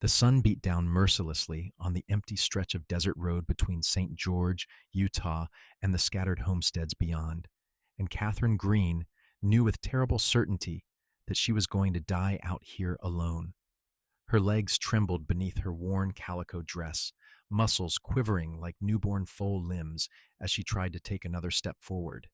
The sun beat down mercilessly on the empty stretch of desert road between St. George, Utah, and the scattered homesteads beyond, and Katherine Greene knew with terrible certainty that she was going to die out here alone. Her legs trembled beneath her worn calico dress, muscles quivering like newborn foal limbs as she tried to take another step forward.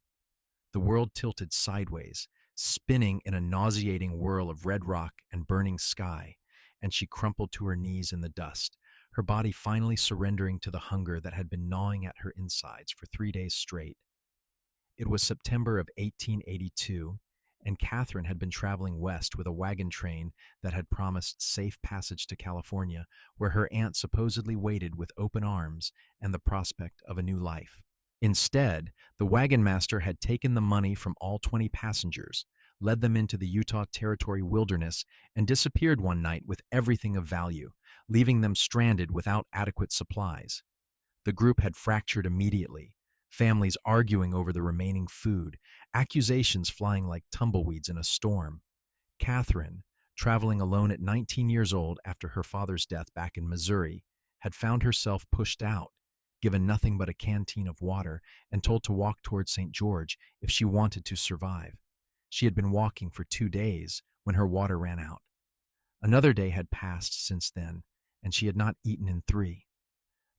The world tilted sideways, spinning in a nauseating whirl of red rock and burning sky, and she crumpled to her knees in the dust, her body finally surrendering to the hunger that had been gnawing at her insides for 3 days straight. It was September of 1882, and Catherine had been traveling west with a wagon train that had promised safe passage to California, where her aunt supposedly waited with open arms and the prospect of a new life. Instead, the wagon master had taken the money from all 20 passengers, led them into the Utah Territory wilderness, and disappeared one night with everything of value, leaving them stranded without adequate supplies. The group had fractured immediately, families arguing over the remaining food, accusations flying like tumbleweeds in a storm. Catherine, traveling alone at 19 years old after her father's death back in Missouri, had found herself pushed out, given nothing but a canteen of water, and told to walk toward St. George if she wanted to survive. She had been walking for 2 days when her water ran out. Another day had passed since then, and she had not eaten in 3.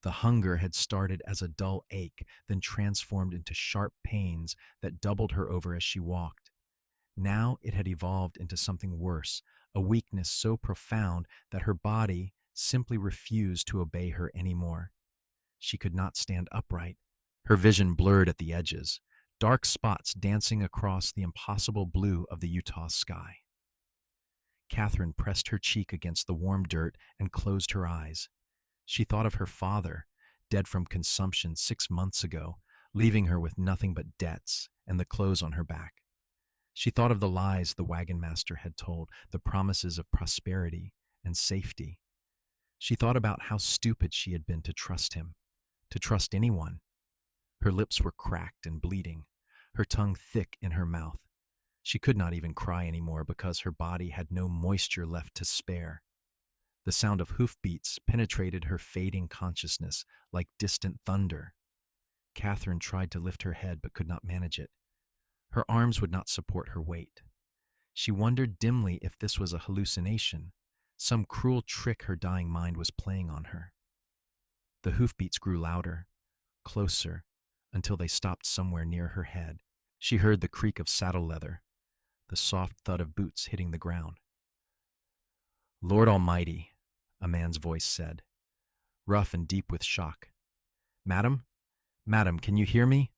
The hunger had started as a dull ache, then transformed into sharp pains that doubled her over as she walked. Now it had evolved into something worse, a weakness so profound that her body simply refused to obey her anymore. She could not stand upright. Her vision blurred at the edges, dark spots dancing across the impossible blue of the Utah sky. Catherine pressed her cheek against the warm dirt and closed her eyes. She thought of her father, dead from consumption 6 months ago, leaving her with nothing but debts and the clothes on her back. She thought of the lies the wagon master had told, the promises of prosperity and safety. She thought about how stupid she had been to trust him, to trust anyone. Her lips were cracked and bleeding, her tongue thick in her mouth. She could not even cry anymore because her body had no moisture left to spare. The sound of hoofbeats penetrated her fading consciousness like distant thunder. Catherine tried to lift her head but could not manage it. Her arms would not support her weight. She wondered dimly if this was a hallucination, some cruel trick her dying mind was playing on her. The hoofbeats grew louder, closer, until they stopped somewhere near her head. She heard the creak of saddle leather, the soft thud of boots hitting the ground. "Lord Almighty," a man's voice said, rough and deep with shock. "Madam? Madam, can you hear me?"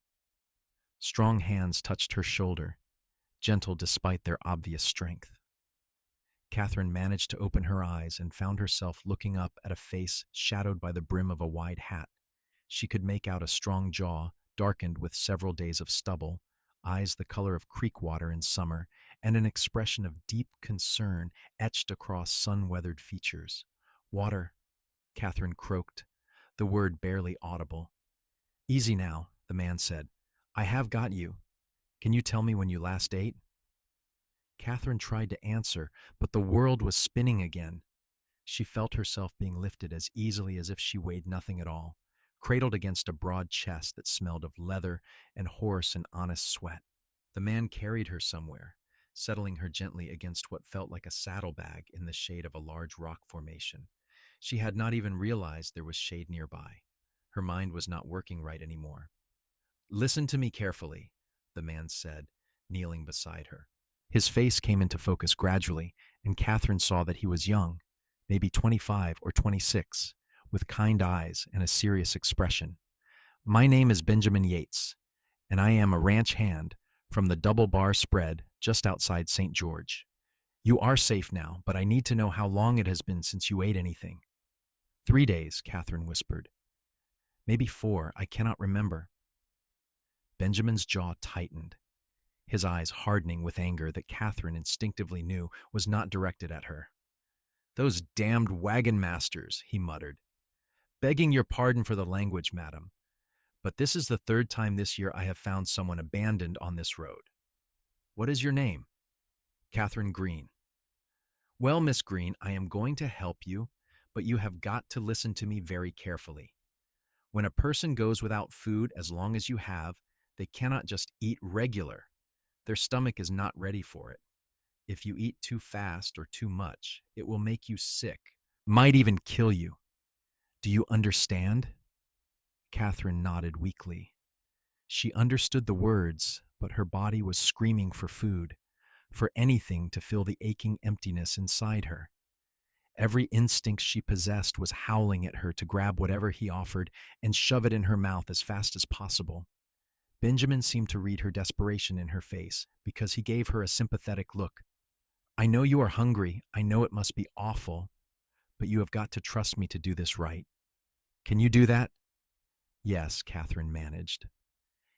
Strong hands touched her shoulder, gentle despite their obvious strength. Catherine managed to open her eyes and found herself looking up at a face shadowed by the brim of a wide hat. She could make out a strong jaw, darkened with several days of stubble, eyes the color of creek water in summer, and an expression of deep concern etched across sun-weathered features. "Water," Catherine croaked, the word barely audible. "Easy now," the man said. "I have got you. Can you tell me when you last ate?" Catherine tried to answer, but the world was spinning again. She felt herself being lifted as easily as if she weighed nothing at all, cradled against a broad chest that smelled of leather and horse and honest sweat. The man carried her somewhere, settling her gently against what felt like a saddlebag in the shade of a large rock formation. She had not even realized there was shade nearby. Her mind was not working right anymore. "Listen to me carefully," the man said, kneeling beside her. His face came into focus gradually, and Catherine saw that he was young, maybe 25 or 26, with kind eyes and a serious expression. "My name is Benjamin Yates, and I am a ranch hand from the Double Bar Spread just outside St. George. You are safe now, but I need to know how long it has been since you ate anything." 3 days, Catherine whispered. "Maybe 4, I cannot remember." Benjamin's jaw tightened, his eyes hardening with anger that Catherine instinctively knew was not directed at her. "Those damned wagon masters," he muttered. "Begging your pardon for the language, madam, but this is the 3rd time this year I have found someone abandoned on this road. What is your name?" "Katherine Greene." "Well, Miss Greene, I am going to help you, but you have got to listen to me very carefully. When a person goes without food as long as you have, they cannot just eat regular. Their stomach is not ready for it. If you eat too fast or too much, it will make you sick, might even kill you. Do you understand? Catherine nodded weakly. She understood the words, but her body was screaming for food, for anything to fill the aching emptiness inside her. Every instinct she possessed was howling at her to grab whatever he offered and shove it in her mouth as fast as possible. Benjamin seemed to read her desperation in her face because he gave her a sympathetic look. I know you are hungry. I know it must be awful, but you have got to trust me to do this right. Can you do that? Yes, Catherine managed.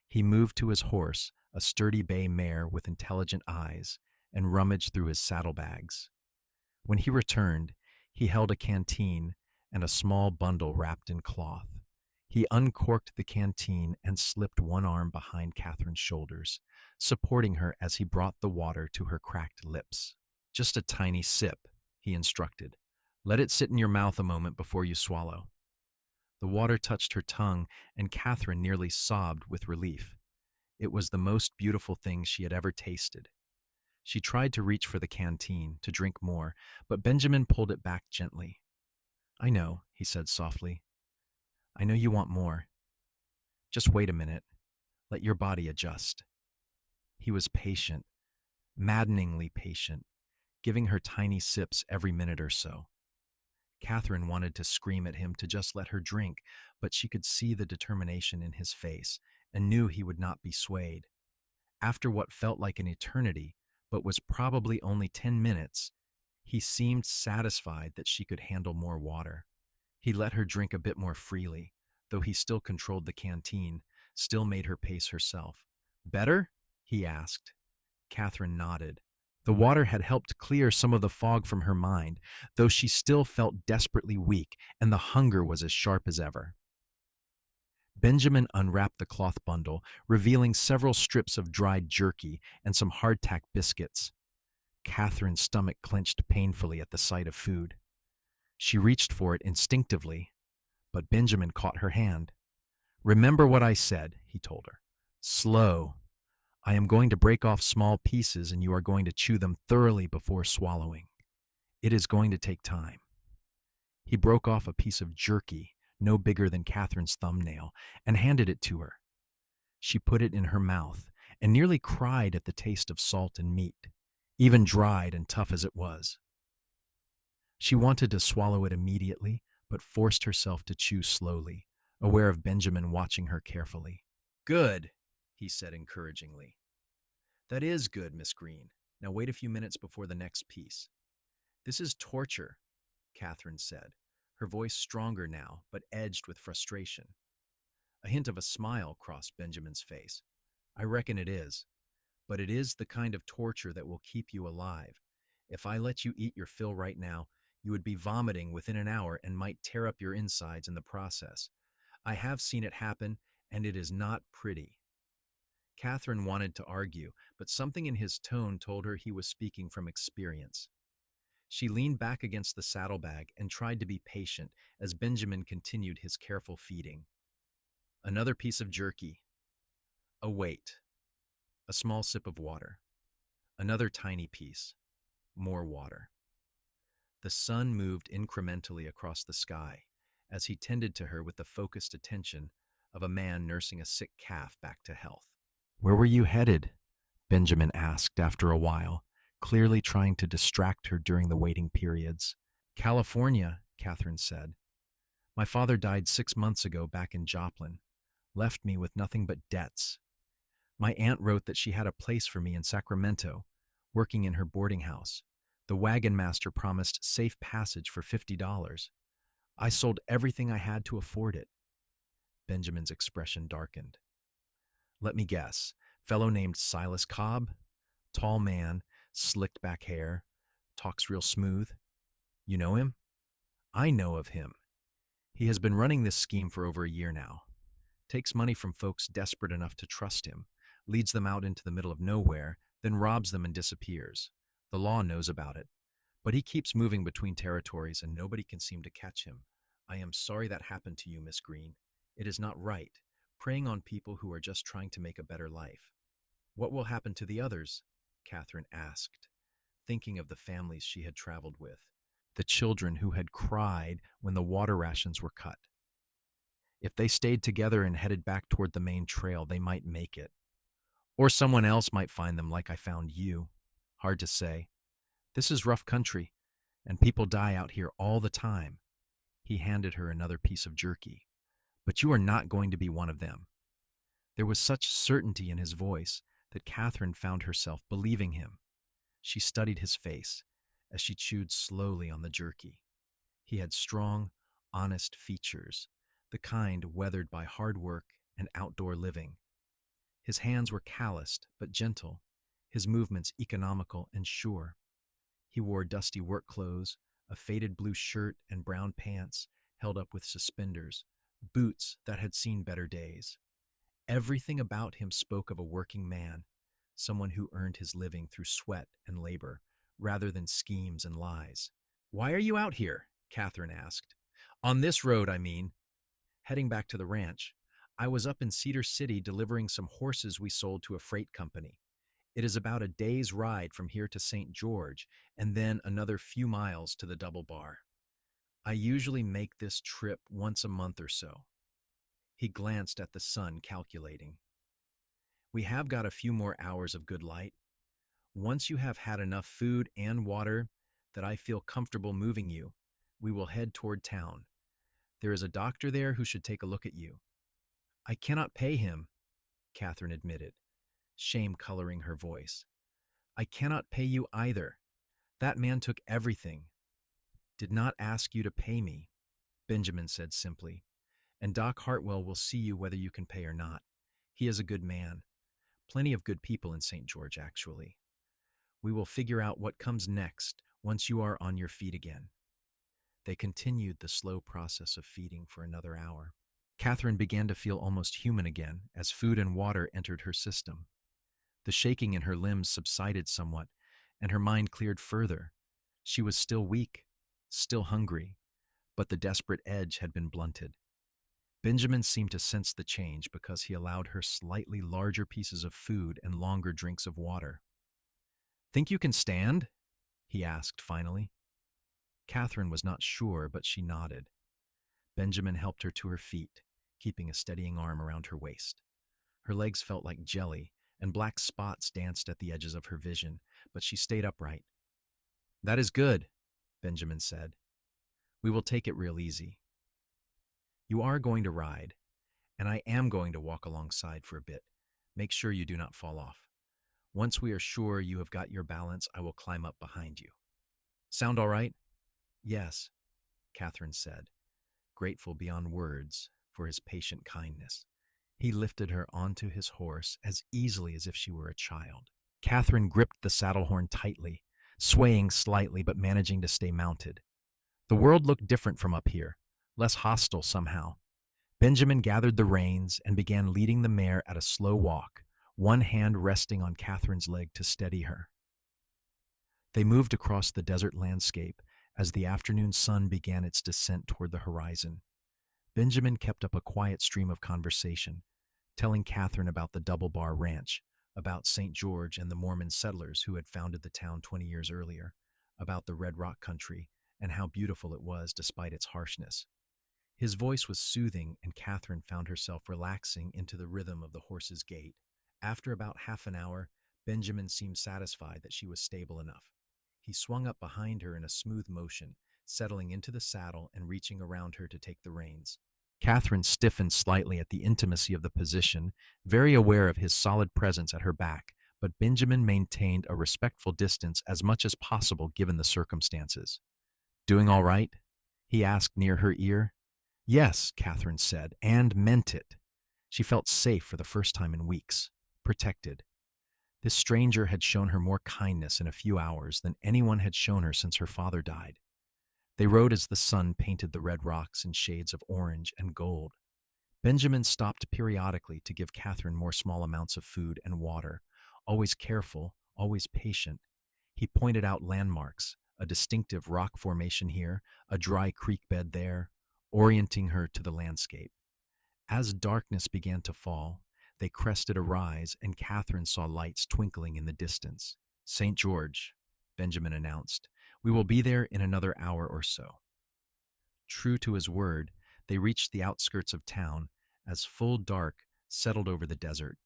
He moved to his horse, a sturdy bay mare with intelligent eyes, and rummaged through his saddlebags. When he returned, he held a canteen and a small bundle wrapped in cloth. He uncorked the canteen and slipped one arm behind Catherine's shoulders, supporting her as he brought the water to her cracked lips. Just a tiny sip, he instructed. Let it sit in your mouth a moment before you swallow. The water touched her tongue, and Catherine nearly sobbed with relief. It was the most beautiful thing she had ever tasted. She tried to reach for the canteen, to drink more, but Benjamin pulled it back gently. I know, he said softly. I know you want more. Just wait a minute. Let your body adjust. He was patient, maddeningly patient, giving her tiny sips every minute or so. Catherine wanted to scream at him to just let her drink, but she could see the determination in his face and knew he would not be swayed. After what felt like an eternity, but was probably only 10 minutes, he seemed satisfied that she could handle more water. He let her drink a bit more freely, though he still controlled the canteen, still made her pace herself. Better? He asked. Catherine nodded. The water had helped clear some of the fog from her mind, though she still felt desperately weak, and the hunger was as sharp as ever. Benjamin unwrapped the cloth bundle, revealing several strips of dried jerky and some hardtack biscuits. Catherine's stomach clenched painfully at the sight of food. She reached for it instinctively, but Benjamin caught her hand. Remember what I said, he told her. Slow. I am going to break off small pieces and you are going to chew them thoroughly before swallowing. It is going to take time. He broke off a piece of jerky, no bigger than Catherine's thumbnail, and handed it to her. She put it in her mouth and nearly cried at the taste of salt and meat, even dried and tough as it was. She wanted to swallow it immediately, but forced herself to chew slowly, aware of Benjamin watching her carefully. Good, he said encouragingly. That is good, Miss Greene. Now wait a few minutes before the next piece. This is torture, Catherine said, her voice stronger now, but edged with frustration. A hint of a smile crossed Benjamin's face. I reckon it is, but it is the kind of torture that will keep you alive. If I let you eat your fill right now, you would be vomiting within an hour and might tear up your insides in the process. I have seen it happen, and it is not pretty. Catherine wanted to argue, but something in his tone told her he was speaking from experience. She leaned back against the saddlebag and tried to be patient as Benjamin continued his careful feeding. Another piece of jerky. A wait. A small sip of water. Another tiny piece. More water. The sun moved incrementally across the sky as he tended to her with the focused attention of a man nursing a sick calf back to health. Where were you headed? Benjamin asked after a while, clearly trying to distract her during the waiting periods. California, Catherine said. My father died 6 months ago back in Joplin, left me with nothing but debts. My aunt wrote that she had a place for me in Sacramento, working in her boarding house. The wagon master promised safe passage for $50. I sold everything I had to afford it. Benjamin's expression darkened. Let me guess, fellow named Silas Cobb? Tall man, slicked back hair, talks real smooth. You know him? I know of him. He has been running this scheme for over a year now. Takes money from folks desperate enough to trust him, leads them out into the middle of nowhere, then robs them and disappears. The law knows about it. But he keeps moving between territories and nobody can seem to catch him. I am sorry that happened to you, Miss Green. It is not right, preying on people who are just trying to make a better life. What will happen to the others? Catherine asked, thinking of the families she had traveled with, the children who had cried when the water rations were cut. If they stayed together and headed back toward the main trail, they might make it. Or someone else might find them like I found you. Hard to say. This is rough country, and people die out here all the time. He handed her another piece of jerky. But you are not going to be one of them. There was such certainty in his voice that Catherine found herself believing him. She studied his face as she chewed slowly on the jerky. He had strong, honest features, the kind weathered by hard work and outdoor living. His hands were calloused but gentle, his movements economical and sure. He wore dusty work clothes, a faded blue shirt and brown pants held up with suspenders, boots that had seen better days. Everything about him spoke of a working man, someone who earned his living through sweat and labor, rather than schemes and lies. Why are you out here? Catherine asked. On this road, I mean. Heading back to the ranch. I was up in Cedar City delivering some horses we sold to a freight company. It is about a day's ride from here to St. George, and then another few miles to the Double Bar. I usually make this trip once a month or so. He glanced at the sun, calculating. We have got a few more hours of good light. Once you have had enough food and water that I feel comfortable moving you, we will head toward town. There is a doctor there who should take a look at you. I cannot pay him, Catherine admitted, shame coloring her voice. I cannot pay you either. That man took everything. Did not ask you to pay me, Benjamin said simply, and Doc Hartwell will see you whether you can pay or not. He is a good man. Plenty of good people in St. George, actually. We will figure out what comes next once you are on your feet again. They continued the slow process of feeding for another hour. Catherine began to feel almost human again as food and water entered her system. The shaking in her limbs subsided somewhat, and her mind cleared further. She was still weak, still hungry, but the desperate edge had been blunted. Benjamin seemed to sense the change because he allowed her slightly larger pieces of food and longer drinks of water. Think you can stand? He asked finally. Catherine was not sure, but she nodded. Benjamin helped her to her feet, keeping a steadying arm around her waist. Her legs felt like jelly, and black spots danced at the edges of her vision, but she stayed upright. That is good, Benjamin said. We will take it real easy. You are going to ride, and I am going to walk alongside for a bit. Make sure you do not fall off. Once we are sure you have got your balance, I will climb up behind you. Sound all right? Yes, Catherine said, grateful beyond words for his patient kindness. He lifted her onto his horse as easily as if she were a child. Catherine gripped the saddle horn tightly, swaying slightly but managing to stay mounted. The world looked different from up here, less hostile somehow. Benjamin gathered the reins and began leading the mare at a slow walk, one hand resting on Catherine's leg to steady her. They moved across the desert landscape as the afternoon sun began its descent toward the horizon. Benjamin kept up a quiet stream of conversation, telling Catherine about the Double Bar Ranch, about St. George and the Mormon settlers who had founded the town 20 years earlier, about the Red Rock country and how beautiful it was despite its harshness. His voice was soothing, and Catherine found herself relaxing into the rhythm of the horse's gait. After about half an hour, Benjamin seemed satisfied that she was stable enough. He swung up behind her in a smooth motion, settling into the saddle and reaching around her to take the reins. Catherine stiffened slightly at the intimacy of the position, very aware of his solid presence at her back, but Benjamin maintained a respectful distance as much as possible given the circumstances. Doing all right? He asked near her ear. Yes, Catherine said, and meant it. She felt safe for the first time in weeks, protected. This stranger had shown her more kindness in a few hours than anyone had shown her since her father died. They rode as the sun painted the red rocks in shades of orange and gold. Benjamin stopped periodically to give Catherine more small amounts of food and water, always careful, always patient. He pointed out landmarks, a distinctive rock formation here, a dry creek bed there, orienting her to the landscape. As darkness began to fall, they crested a rise, and Catherine saw lights twinkling in the distance. St. George, Benjamin announced. We will be there in another hour or so. True to his word, they reached the outskirts of town as full dark settled over the desert.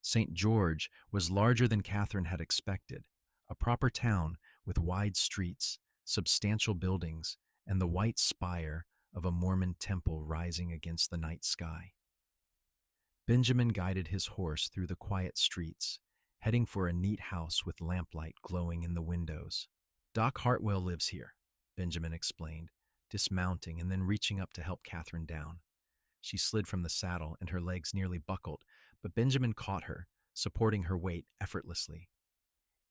St. George was larger than Catherine had expected, a proper town with wide streets, substantial buildings, and the white spire of a Mormon temple rising against the night sky. Benjamin guided his horse through the quiet streets, heading for a neat house with lamplight glowing in the windows. Doc Hartwell lives here, Benjamin explained, dismounting and then reaching up to help Catherine down. She slid from the saddle and her legs nearly buckled, but Benjamin caught her, supporting her weight effortlessly.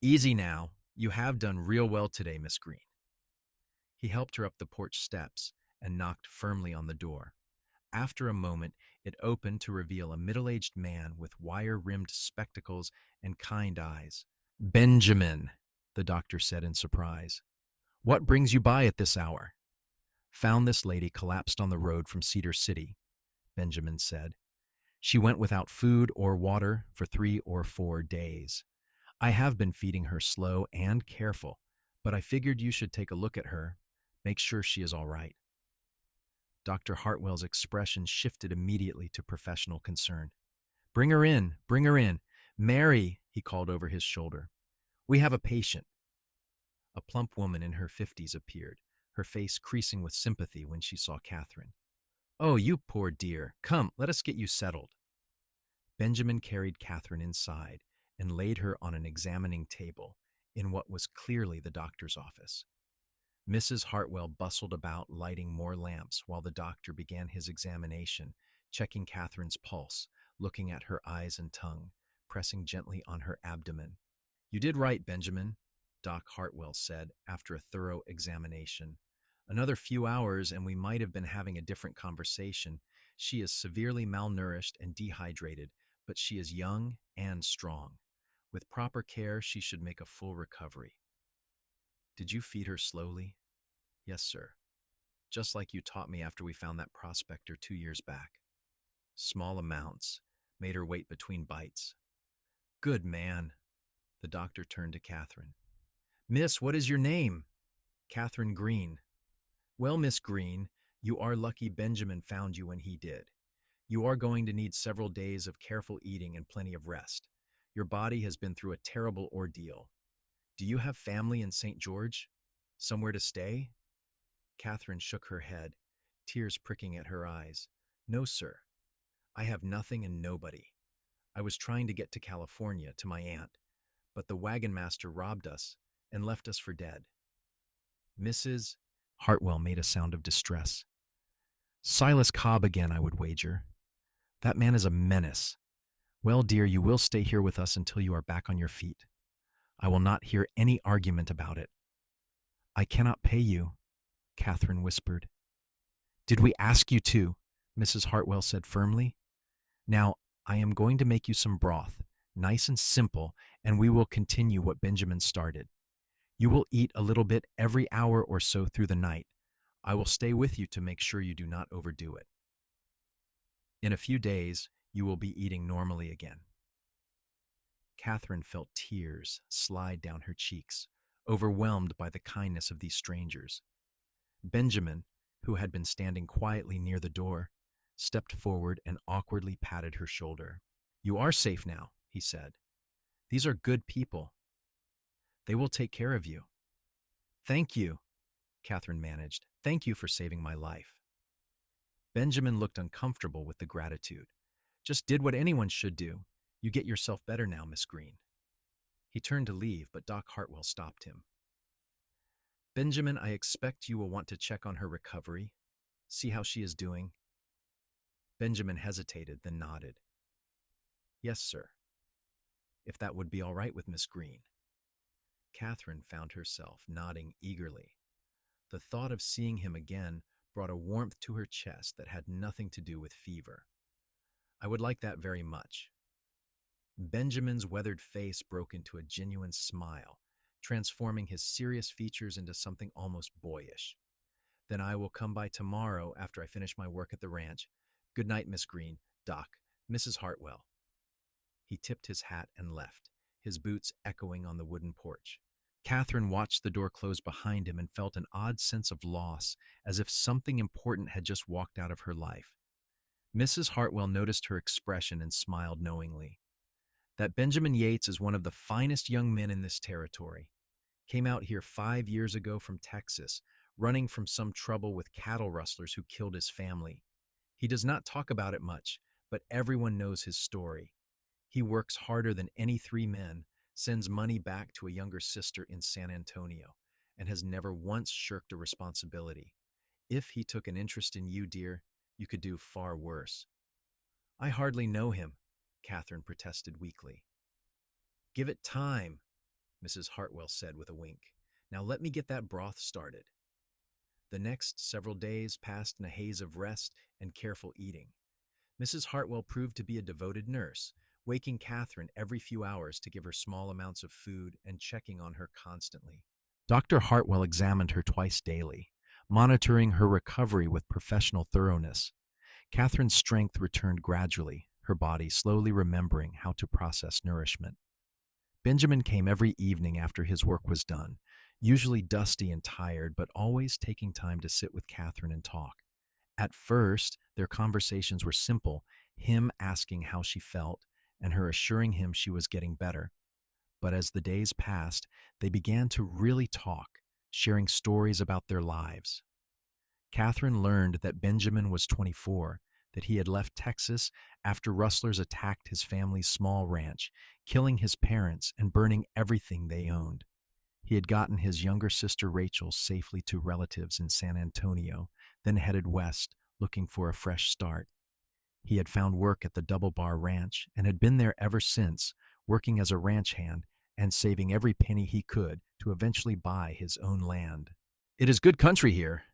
Easy now. You have done real well today, Miss Greene. He helped her up the porch steps and knocked firmly on the door. After a moment, it opened to reveal a middle-aged man with wire-rimmed spectacles and kind eyes. Benjamin, the doctor said in surprise. What brings you by at this hour? Found this lady collapsed on the road from Cedar City, Benjamin said. She went without food or water for 3 or 4 days. I have been feeding her slow and careful, but I figured you should take a look at her, make sure she is all right. Dr. Hartwell's expression shifted immediately to professional concern. Bring her in, bring her in. Mary, he called over his shoulder. We have a patient. A plump woman in her 50s appeared, her face creasing with sympathy when she saw Catherine. Oh, you poor dear. Come, let us get you settled. Benjamin carried Catherine inside and laid her on an examining table in what was clearly the doctor's office. Mrs. Hartwell bustled about, lighting more lamps while the doctor began his examination, checking Catherine's pulse, looking at her eyes and tongue, pressing gently on her abdomen. You did right, Benjamin, Doc Hartwell said after a thorough examination. Another few hours and we might have been having a different conversation. She is severely malnourished and dehydrated, but she is young and strong. With proper care, she should make a full recovery. Did you feed her slowly? Yes, sir. Just like you taught me after we found that prospector 2 years back. Small amounts, made her wait between bites. Good man. The doctor turned to Catherine. Miss, what is your name? Katherine Greene. Well, Miss Greene, you are lucky Benjamin found you when he did. You are going to need several days of careful eating and plenty of rest. Your body has been through a terrible ordeal. Do you have family in St. George? Somewhere to stay? Catherine shook her head, tears pricking at her eyes. No, sir. I have nothing and nobody. I was trying to get to California, to my aunt, but the wagon master robbed us and left us for dead. Mrs. Hartwell made a sound of distress. Silas Cobb again, I would wager. That man is a menace. Well, dear, you will stay here with us until you are back on your feet. I will not hear any argument about it. I cannot pay you, Catherine whispered. Did we ask you to? Mrs. Hartwell said firmly. Now, I am going to make you some broth, nice and simple, and we will continue what Benjamin started. You will eat a little bit every hour or so through the night. I will stay with you to make sure you do not overdo it. In a few days, you will be eating normally again. Catherine felt tears slide down her cheeks, overwhelmed by the kindness of these strangers. Benjamin, who had been standing quietly near the door, stepped forward and awkwardly patted her shoulder. You are safe now, he said. These are good people. They will take care of you. Thank you, Catherine managed. Thank you for saving my life. Benjamin looked uncomfortable with the gratitude. Just did what anyone should do. You get yourself better now, Miss Greene. He turned to leave, but Doc Hartwell stopped him. Benjamin, I expect you will want to check on her recovery, see how she is doing. Benjamin hesitated, then nodded. Yes, sir. If that would be all right with Miss Greene. Catherine found herself nodding eagerly. The thought of seeing him again brought a warmth to her chest that had nothing to do with fever. I would like that very much. Benjamin's weathered face broke into a genuine smile, transforming his serious features into something almost boyish. "Then I will come by tomorrow after I finish my work at the ranch. Good night, Miss Greene, Doc, Mrs. Hartwell." He tipped his hat and left, his boots echoing on the wooden porch. Catherine watched the door close behind him and felt an odd sense of loss, as if something important had just walked out of her life. Mrs. Hartwell noticed her expression and smiled knowingly. "That Benjamin Yates is one of the finest young men in this territory. Came out here 5 years ago from Texas, running from some trouble with cattle rustlers who killed his family. He does not talk about it much, but everyone knows his story. He works harder than any 3 men, sends money back to a younger sister in San Antonio, and has never once shirked a responsibility. If he took an interest in you, dear, you could do far worse." "I hardly know him," Catherine protested weakly. "Give it time," Mrs. Hartwell said with a wink. "Now let me get that broth started." The next several days passed in a haze of rest and careful eating. Mrs. Hartwell proved to be a devoted nurse, waking Catherine every few hours to give her small amounts of food and checking on her constantly. Dr. Hartwell examined her twice daily, monitoring her recovery with professional thoroughness. Catherine's strength returned gradually, her body slowly remembering how to process nourishment. Benjamin came every evening after his work was done, usually dusty and tired, but always taking time to sit with Catherine and talk. At first, their conversations were simple, him asking how she felt and her assuring him she was getting better. But as the days passed, they began to really talk, sharing stories about their lives. Catherine learned that Benjamin was 24, that he had left Texas after rustlers attacked his family's small ranch, killing his parents and burning everything they owned. He had gotten his younger sister Rachel safely to relatives in San Antonio, then headed west, looking for a fresh start. He had found work at the Double Bar Ranch and had been there ever since, working as a ranch hand and saving every penny he could to eventually buy his own land. "It is good country here,"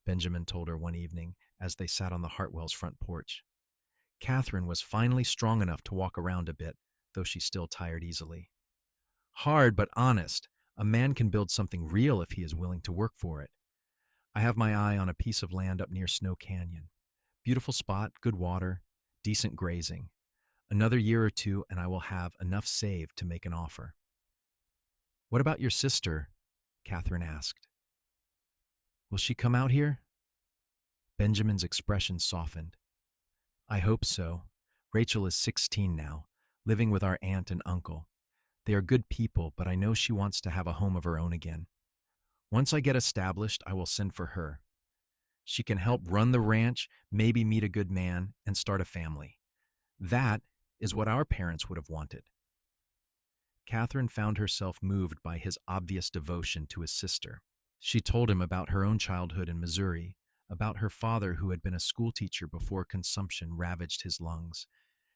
Benjamin told her one evening as they sat on the Hartwells' front porch. Catherine was finally strong enough to walk around a bit, though she still tired easily. "Hard but honest. A man can build something real if he is willing to work for it. I have my eye on a piece of land up near Snow Canyon. Beautiful spot, good water, decent grazing. Another year or two and I will have enough saved to make an offer." "What about your sister?" Catherine asked. "Will she come out here?" Benjamin's expression softened. "I hope so. Rachel is 16 now, living with our aunt and uncle. They are good people, but I know she wants to have a home of her own again. Once I get established, I will send for her. She can help run the ranch, maybe meet a good man, and start a family. That is what our parents would have wanted." Catherine found herself moved by his obvious devotion to his sister. She told him about her own childhood in Missouri, about her father who had been a schoolteacher before consumption ravaged his lungs.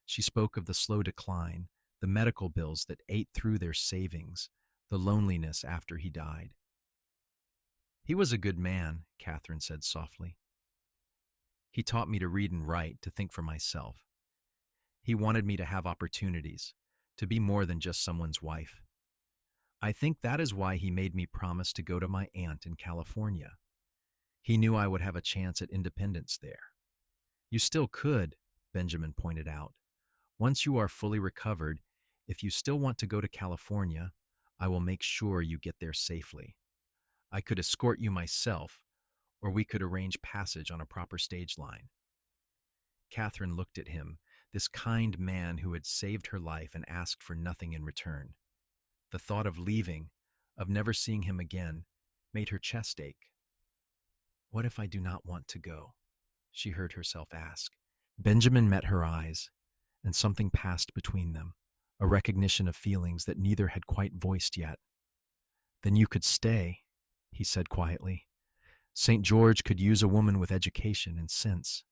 She spoke of the slow decline, the medical bills that ate through their savings, the loneliness after he died. "He was a good man," Catherine said softly. "He taught me to read and write, to think for myself. He wanted me to have opportunities, to be more than just someone's wife. I think that is why he made me promise to go to my aunt in California. He knew I would have a chance at independence there." "You still could," Benjamin pointed out. "Once you are fully recovered, if you still want to go to California, I will make sure you get there safely. I could escort you myself, or we could arrange passage on a proper stage line." Catherine looked at him, this kind man who had saved her life and asked for nothing in return. The thought of leaving, of never seeing him again, made her chest ache. "What if I do not want to go?" she heard herself ask. Benjamin met her eyes, and something passed between them, a recognition of feelings that neither had quite voiced yet. "Then you could stay," he said quietly. "St. George could use a woman with education and sense.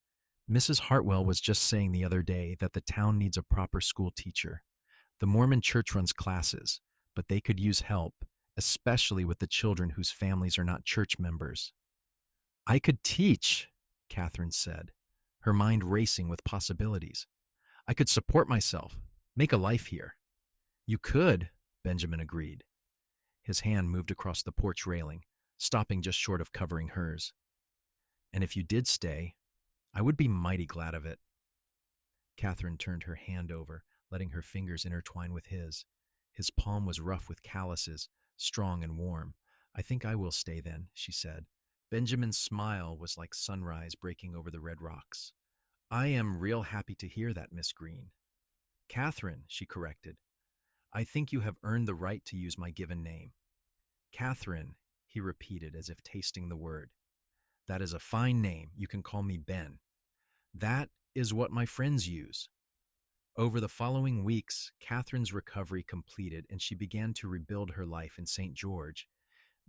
Mrs. Hartwell was just saying the other day that the town needs a proper school teacher. The Mormon church runs classes, but they could use help, especially with the children whose families are not church members." "I could teach," Catherine said, her mind racing with possibilities. "I could support myself, make a life here." "You could," Benjamin agreed. His hand moved across the porch railing, stopping just short of covering hers. And if you did stay, I would be mighty glad of it. Katherine turned her hand over, letting her fingers intertwine with his. His palm was rough with calluses, strong and warm. I think I will stay then, she said. Benjamin's smile was like sunrise breaking over the red rocks. I am real happy to hear that, Miss Greene. Katherine, she corrected. I think you have earned the right to use my given name. Katherine, he repeated as if tasting the word. That is a fine name. You can call me Ben. That is what my friends use. Over the following weeks, Katherine's recovery completed and she began to rebuild her life in St. George.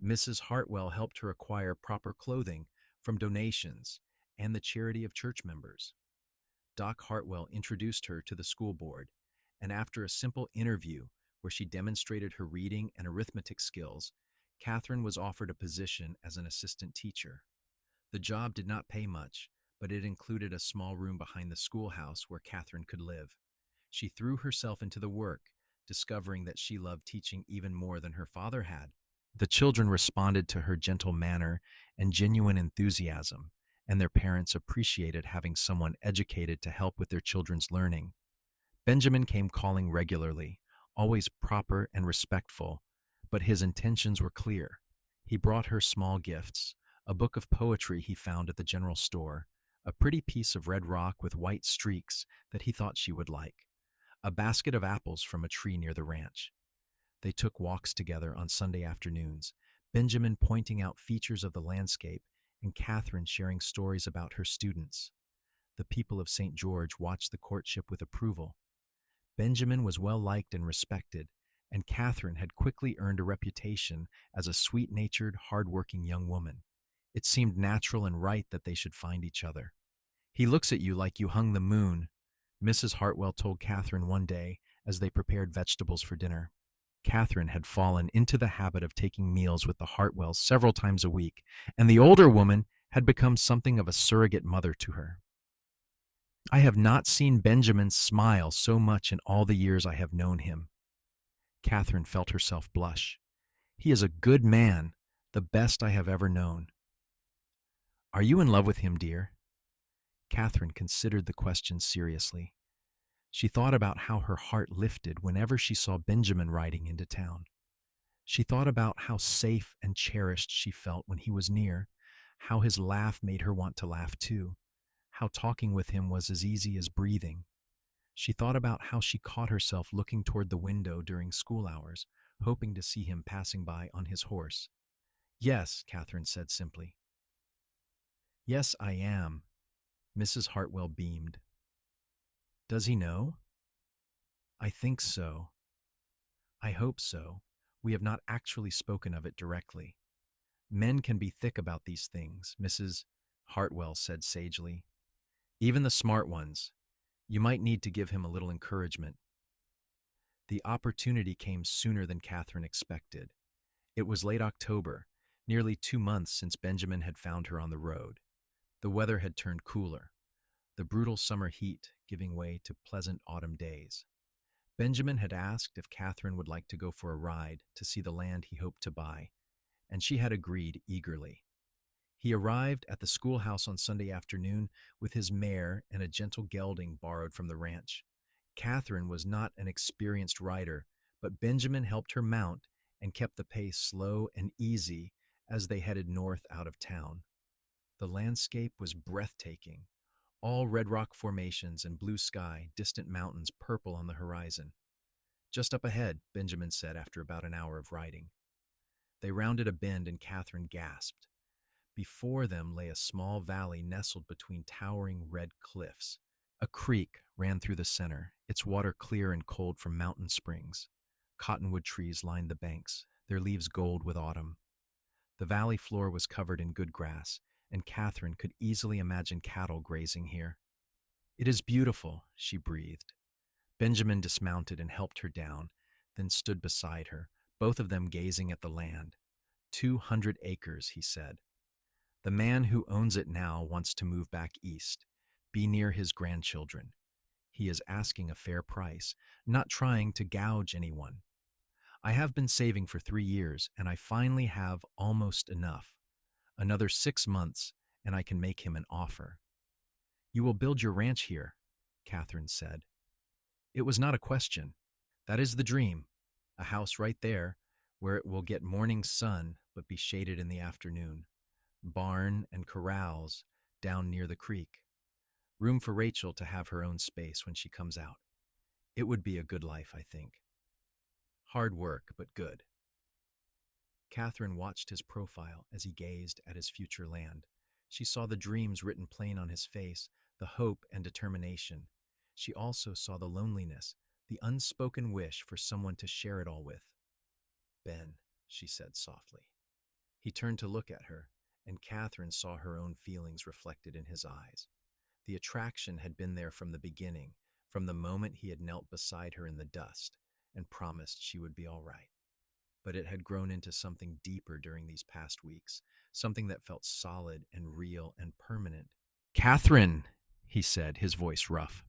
Mrs. Hartwell helped her acquire proper clothing from donations and the charity of church members. Doc Hartwell introduced her to the school board, and after a simple interview where she demonstrated her reading and arithmetic skills, Katherine was offered a position as an assistant teacher. The job did not pay much, but it included a small room behind the schoolhouse where Katherine could live. She threw herself into the work, discovering that she loved teaching even more than her father had. The children responded to her gentle manner and genuine enthusiasm, and their parents appreciated having someone educated to help with their children's learning. Benjamin came calling regularly, always proper and respectful, but his intentions were clear. He brought her small gifts, a book of poetry he found at the general store, a pretty piece of red rock with white streaks that he thought she would like, a basket of apples from a tree near the ranch. They took walks together on Sunday afternoons, Benjamin pointing out features of the landscape and Katherine sharing stories about her students. The people of St. George watched the courtship with approval. Benjamin was well liked and respected, and Katherine had quickly earned a reputation as a sweet-natured, hard-working young woman. It seemed natural and right that they should find each other. He looks at you like you hung the moon, Mrs. Hartwell told Katherine one day as they prepared vegetables for dinner. Katherine had fallen into the habit of taking meals with the Hartwells several times a week, and the older woman had become something of a surrogate mother to her. I have not seen Benjamin smile so much in all the years I have known him. Katherine felt herself blush. He is a good man, the best I have ever known. Are you in love with him, dear? Katherine considered the question seriously. She thought about how her heart lifted whenever she saw Benjamin riding into town. She thought about how safe and cherished she felt when he was near, how his laugh made her want to laugh too, how talking with him was as easy as breathing. She thought about how she caught herself looking toward the window during school hours, hoping to see him passing by on his horse. Yes, Katherine said simply. Yes, I am. Mrs. Hartwell beamed. Does he know? I think so. I hope so. We have not actually spoken of it directly. Men can be thick about these things, Mrs. Hartwell said sagely. Even the smart ones. You might need to give him a little encouragement. The opportunity came sooner than Katherine expected. It was late October, nearly 2 months since Benjamin had found her on the road. The weather had turned cooler, the brutal summer heat giving way to pleasant autumn days. Benjamin had asked if Katherine would like to go for a ride to see the land he hoped to buy, and she had agreed eagerly. He arrived at the schoolhouse on Sunday afternoon with his mare and a gentle gelding borrowed from the ranch. Katherine was not an experienced rider, but Benjamin helped her mount and kept the pace slow and easy as they headed north out of town. The landscape was breathtaking, all red rock formations and blue sky, distant mountains purple on the horizon. Just up ahead, Benjamin said after about an hour of riding. They rounded a bend and Katherine gasped. Before them lay a small valley nestled between towering red cliffs. A creek ran through the center, its water clear and cold from mountain springs. Cottonwood trees lined the banks, their leaves gold with autumn. The valley floor was covered in good grass, and Katherine could easily imagine cattle grazing here. It is beautiful, she breathed. Benjamin dismounted and helped her down, then stood beside her, both of them gazing at the land. 200 acres, he said. The man who owns it now wants to move back east, be near his grandchildren. He is asking a fair price, not trying to gouge anyone. I have been saving for 3 years, and I finally have almost enough. Another 6 months, and I can make him an offer. You will build your ranch here, Catherine said. It was not a question. That is the dream. A house right there, where it will get morning sun but be shaded in the afternoon. Barn and corrals down near the creek. Room for Rachel to have her own space when she comes out. It would be a good life, I think. Hard work, but good. Catherine watched his profile as he gazed at his future land. She saw the dreams written plain on his face, the hope and determination. She also saw the loneliness, the unspoken wish for someone to share it all with. Ben, she said softly. He turned to look at her, and Catherine saw her own feelings reflected in his eyes. The attraction had been there from the beginning, from the moment he had knelt beside her in the dust and promised she would be all right. But it had grown into something deeper during these past weeks, something that felt solid and real and permanent. Catherine, he said, his voice rough,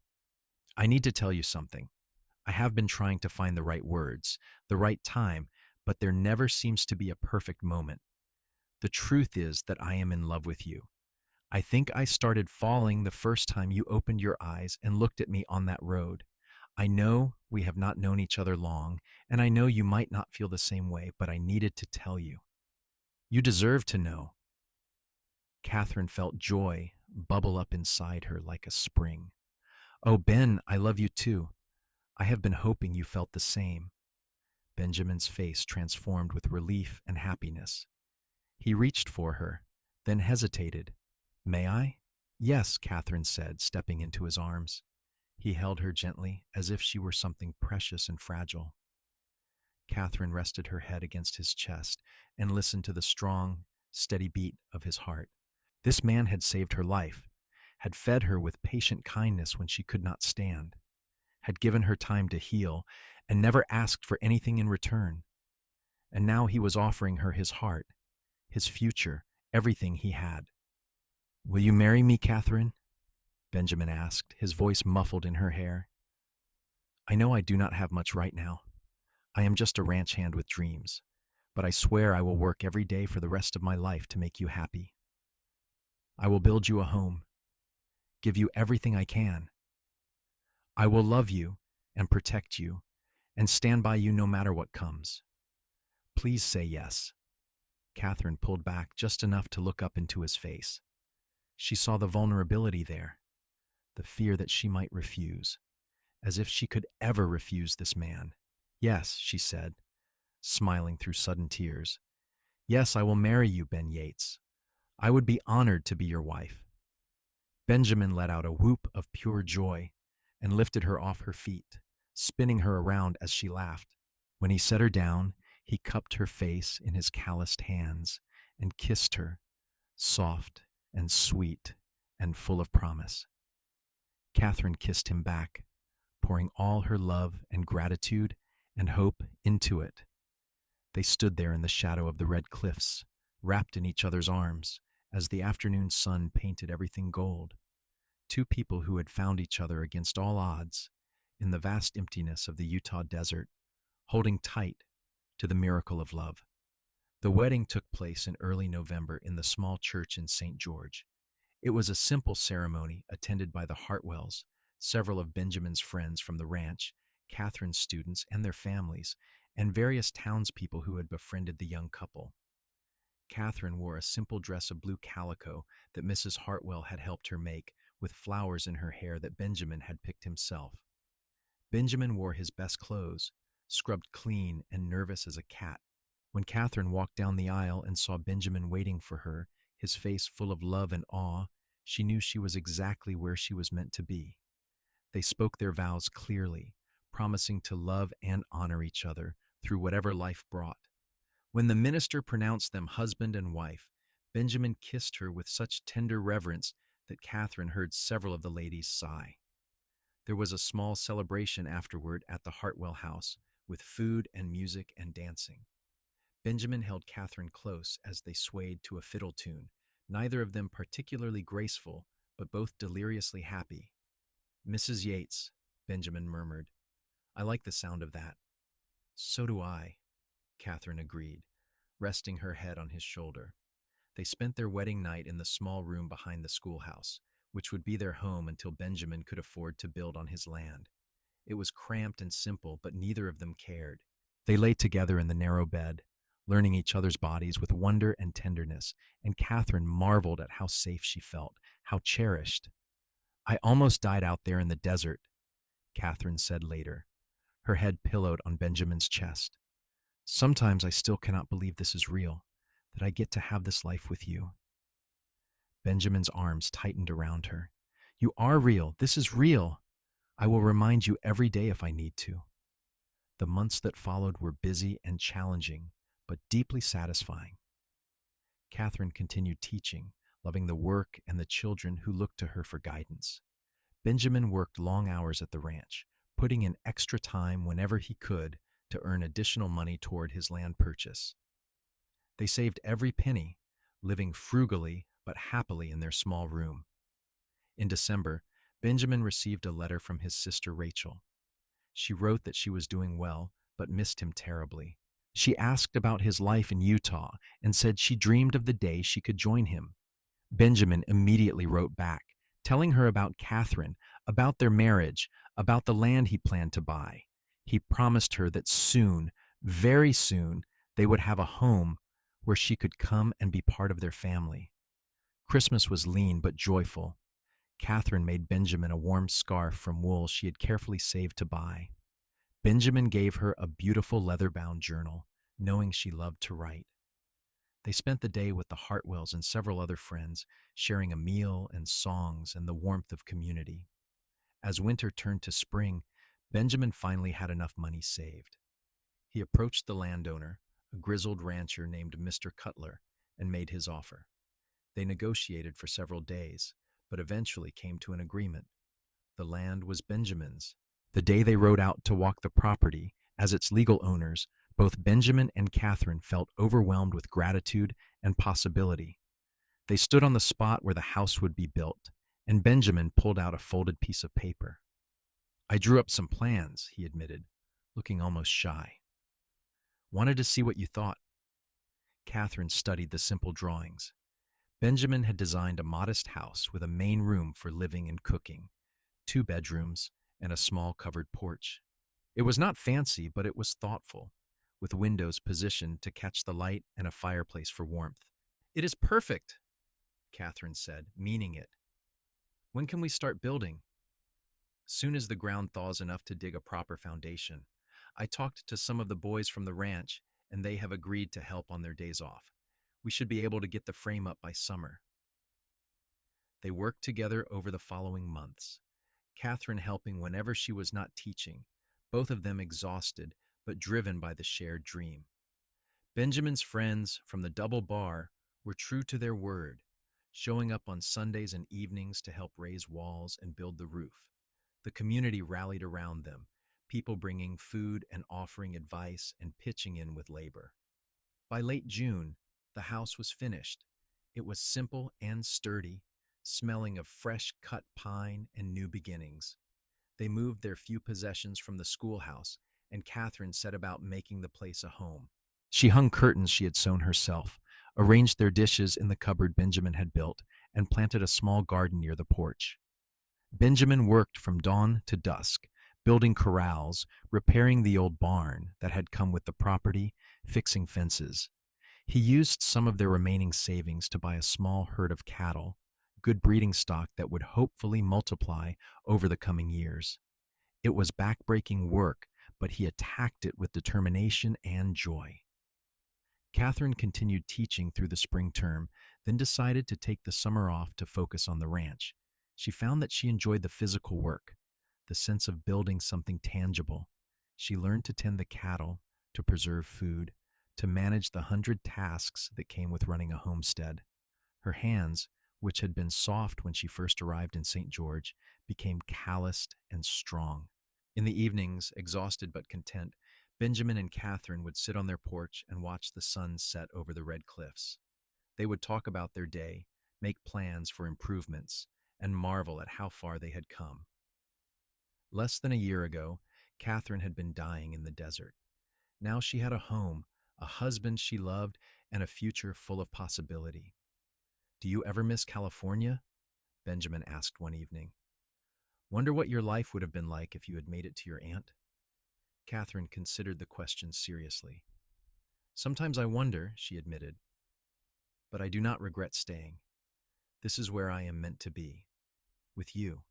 I need to tell you something. I have been trying to find the right words, the right time, but there never seems to be a perfect moment. The truth is that I am in love with you. I think I started falling the first time you opened your eyes and looked at me on that road. I know we have not known each other long, and I know you might not feel the same way, but I needed to tell you. You deserve to know. Catherine felt joy bubble up inside her like a spring. Oh, Ben, I love you too. I have been hoping you felt the same. Benjamin's face transformed with relief and happiness. He reached for her, then hesitated. May I? Yes, Catherine said, stepping into his arms. He held her gently, as if she were something precious and fragile. Catherine rested her head against his chest and listened to the strong, steady beat of his heart. This man had saved her life, had fed her with patient kindness when she could not stand, had given her time to heal, and never asked for anything in return. And now he was offering her his heart, his future, everything he had. Will you marry me, Catherine? Benjamin asked, his voice muffled in her hair. I know I do not have much right now. I am just a ranch hand with dreams, but I swear I will work every day for the rest of my life to make you happy. I will build you a home, give you everything I can. I will love you and protect you and stand by you no matter what comes. Please say yes. Catherine pulled back just enough to look up into his face. She saw the vulnerability there, the fear that she might refuse, as if she could ever refuse this man. Yes, she said, smiling through sudden tears. Yes, I will marry you, Ben Yates. I would be honored to be your wife. Benjamin let out a whoop of pure joy and lifted her off her feet, spinning her around as she laughed. When he set her down, he cupped her face in his calloused hands and kissed her, soft and sweet and full of promise. Catherine kissed him back, pouring all her love and gratitude and hope into it. They stood there in the shadow of the red cliffs, wrapped in each other's arms, as the afternoon sun painted everything gold. Two people who had found each other against all odds in the vast emptiness of the Utah desert, holding tight to the miracle of love. The wedding took place in early November in the small church in St. George. It was a simple ceremony attended by the Hartwells, several of Benjamin's friends from the ranch, Catherine's students and their families, and various townspeople who had befriended the young couple. Catherine wore a simple dress of blue calico that Mrs. Hartwell had helped her make, with flowers in her hair that Benjamin had picked himself. Benjamin wore his best clothes, scrubbed clean and nervous as a cat. When Catherine walked down the aisle and saw Benjamin waiting for her, his face full of love and awe, she knew she was exactly where she was meant to be. They spoke their vows clearly, promising to love and honor each other through whatever life brought. When the minister pronounced them husband and wife, Benjamin kissed her with such tender reverence that Catherine heard several of the ladies sigh. There was a small celebration afterward at the Hartwell house, with food and music and dancing. Benjamin held Catherine close as they swayed to a fiddle tune, neither of them particularly graceful, but both deliriously happy. Mrs. Yates, Benjamin murmured. I like the sound of that. So do I, Catherine agreed, resting her head on his shoulder. They spent their wedding night in the small room behind the schoolhouse, which would be their home until Benjamin could afford to build on his land. It was cramped and simple, but neither of them cared. They lay together in the narrow bed, learning each other's bodies with wonder and tenderness, and Catherine marveled at how safe she felt, how cherished. I almost died out there in the desert, Catherine said later, her head pillowed on Benjamin's chest. Sometimes I still cannot believe this is real, that I get to have this life with you. Benjamin's arms tightened around her. You are real. This is real. I will remind you every day if I need to. The months that followed were busy and challenging, but deeply satisfying. Catherine continued teaching, loving the work and the children who looked to her for guidance. Benjamin worked long hours at the ranch, putting in extra time whenever he could to earn additional money toward his land purchase. They saved every penny, living frugally but happily in their small room. In December, Benjamin received a letter from his sister Rachel. She wrote that she was doing well, but missed him terribly. She asked about his life in Utah and said she dreamed of the day she could join him. Benjamin immediately wrote back, telling her about Catherine, about their marriage, about the land he planned to buy. He promised her that soon, very soon, they would have a home where she could come and be part of their family. Christmas was lean but joyful. Catherine made Benjamin a warm scarf from wool she had carefully saved to buy. Benjamin gave her a beautiful leather-bound journal, knowing she loved to write. They spent the day with the Hartwells and several other friends, sharing a meal and songs and the warmth of community. As winter turned to spring, Benjamin finally had enough money saved. He approached the landowner, a grizzled rancher named Mr. Cutler, and made his offer. They negotiated for several days, but eventually came to an agreement. The land was Benjamin's. The day they rode out to walk the property, as its legal owners, both Benjamin and Catherine felt overwhelmed with gratitude and possibility. They stood on the spot where the house would be built, and Benjamin pulled out a folded piece of paper. I drew up some plans, he admitted, looking almost shy. Wanted to see what you thought. Catherine studied the simple drawings. Benjamin had designed a modest house with a main room for living and cooking, 2 bedrooms, and a small covered porch. It was not fancy, but it was thoughtful, with windows positioned to catch the light and a fireplace for warmth. It is perfect, Catherine said, meaning it. When can we start building? Soon as the ground thaws enough to dig a proper foundation. I talked to some of the boys from the ranch, and they have agreed to help on their days off. We should be able to get the frame up by summer. They worked together over the following months, Catherine helping whenever she was not teaching, both of them exhausted but driven by the shared dream. Benjamin's friends from the double bar were true to their word, showing up on Sundays and evenings to help raise walls and build the roof. The community rallied around them, people bringing food and offering advice and pitching in with labor. By late June, the house was finished. It was simple and sturdy, smelling of fresh cut pine and new beginnings. They moved their few possessions from the schoolhouse, and Catherine set about making the place a home. She hung curtains she had sewn herself, arranged their dishes in the cupboard Benjamin had built, and planted a small garden near the porch. Benjamin worked from dawn to dusk, building corrals, repairing the old barn that had come with the property, fixing fences. He used some of their remaining savings to buy a small herd of cattle, good breeding stock that would hopefully multiply over the coming years. It was backbreaking work, but he attacked it with determination and joy. Catherine continued teaching through the spring term, then decided to take the summer off to focus on the ranch. She found that she enjoyed the physical work, the sense of building something tangible. She learned to tend the cattle, to preserve food, to manage the 100 tasks that came with running a homestead. Her hands, which had been soft when she first arrived in St. George, became calloused and strong. In the evenings, exhausted but content, Benjamin and Catherine would sit on their porch and watch the sun set over the red cliffs. They would talk about their day, make plans for improvements, and marvel at how far they had come. Less than a year ago, Catherine had been dying in the desert. Now she had a home, a husband she loved, and a future full of possibility. "Do you ever miss California?" Benjamin asked one evening. "Wonder what your life would have been like if you had made it to your aunt?" Catherine considered the question seriously. "Sometimes I wonder," she admitted, "but I do not regret staying. This is where I am meant to be, with you."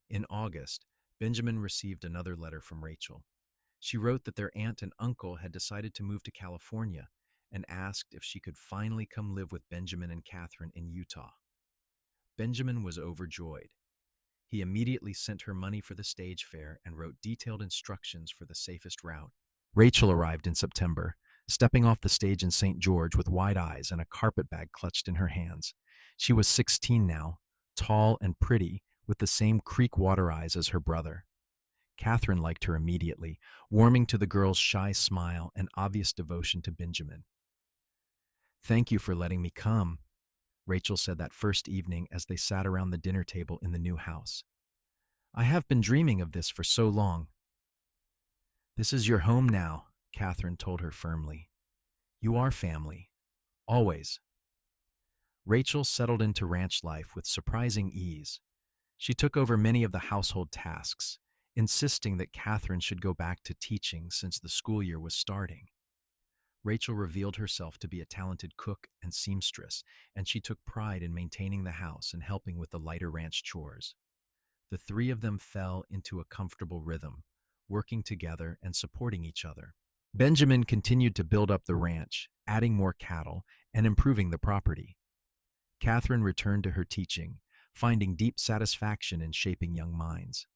In August, Benjamin received another letter from Rachel. She wrote that their aunt and uncle had decided to move to California and asked if she could finally come live with Benjamin and Catherine in Utah. Benjamin was overjoyed. He immediately sent her money for the stage fare and wrote detailed instructions for the safest route. Rachel arrived in September, stepping off the stage in St. George with wide eyes and a carpet bag clutched in her hands. She was 16 now, tall and pretty, with the same creek water eyes as her brother. Catherine liked her immediately, warming to the girl's shy smile and obvious devotion to Benjamin. "Thank you for letting me come," Rachel said that first evening as they sat around the dinner table in the new house. "I have been dreaming of this for so long." "This is your home now," Catherine told her firmly. "You are family. Always." Rachel settled into ranch life with surprising ease. She took over many of the household tasks, insisting that Catherine should go back to teaching since the school year was starting. Rachel revealed herself to be a talented cook and seamstress, and she took pride in maintaining the house and helping with the lighter ranch chores. The three of them fell into a comfortable rhythm, working together and supporting each other. Benjamin continued to build up the ranch, adding more cattle and improving the property. Catherine returned to her teaching, finding deep satisfaction in shaping young minds.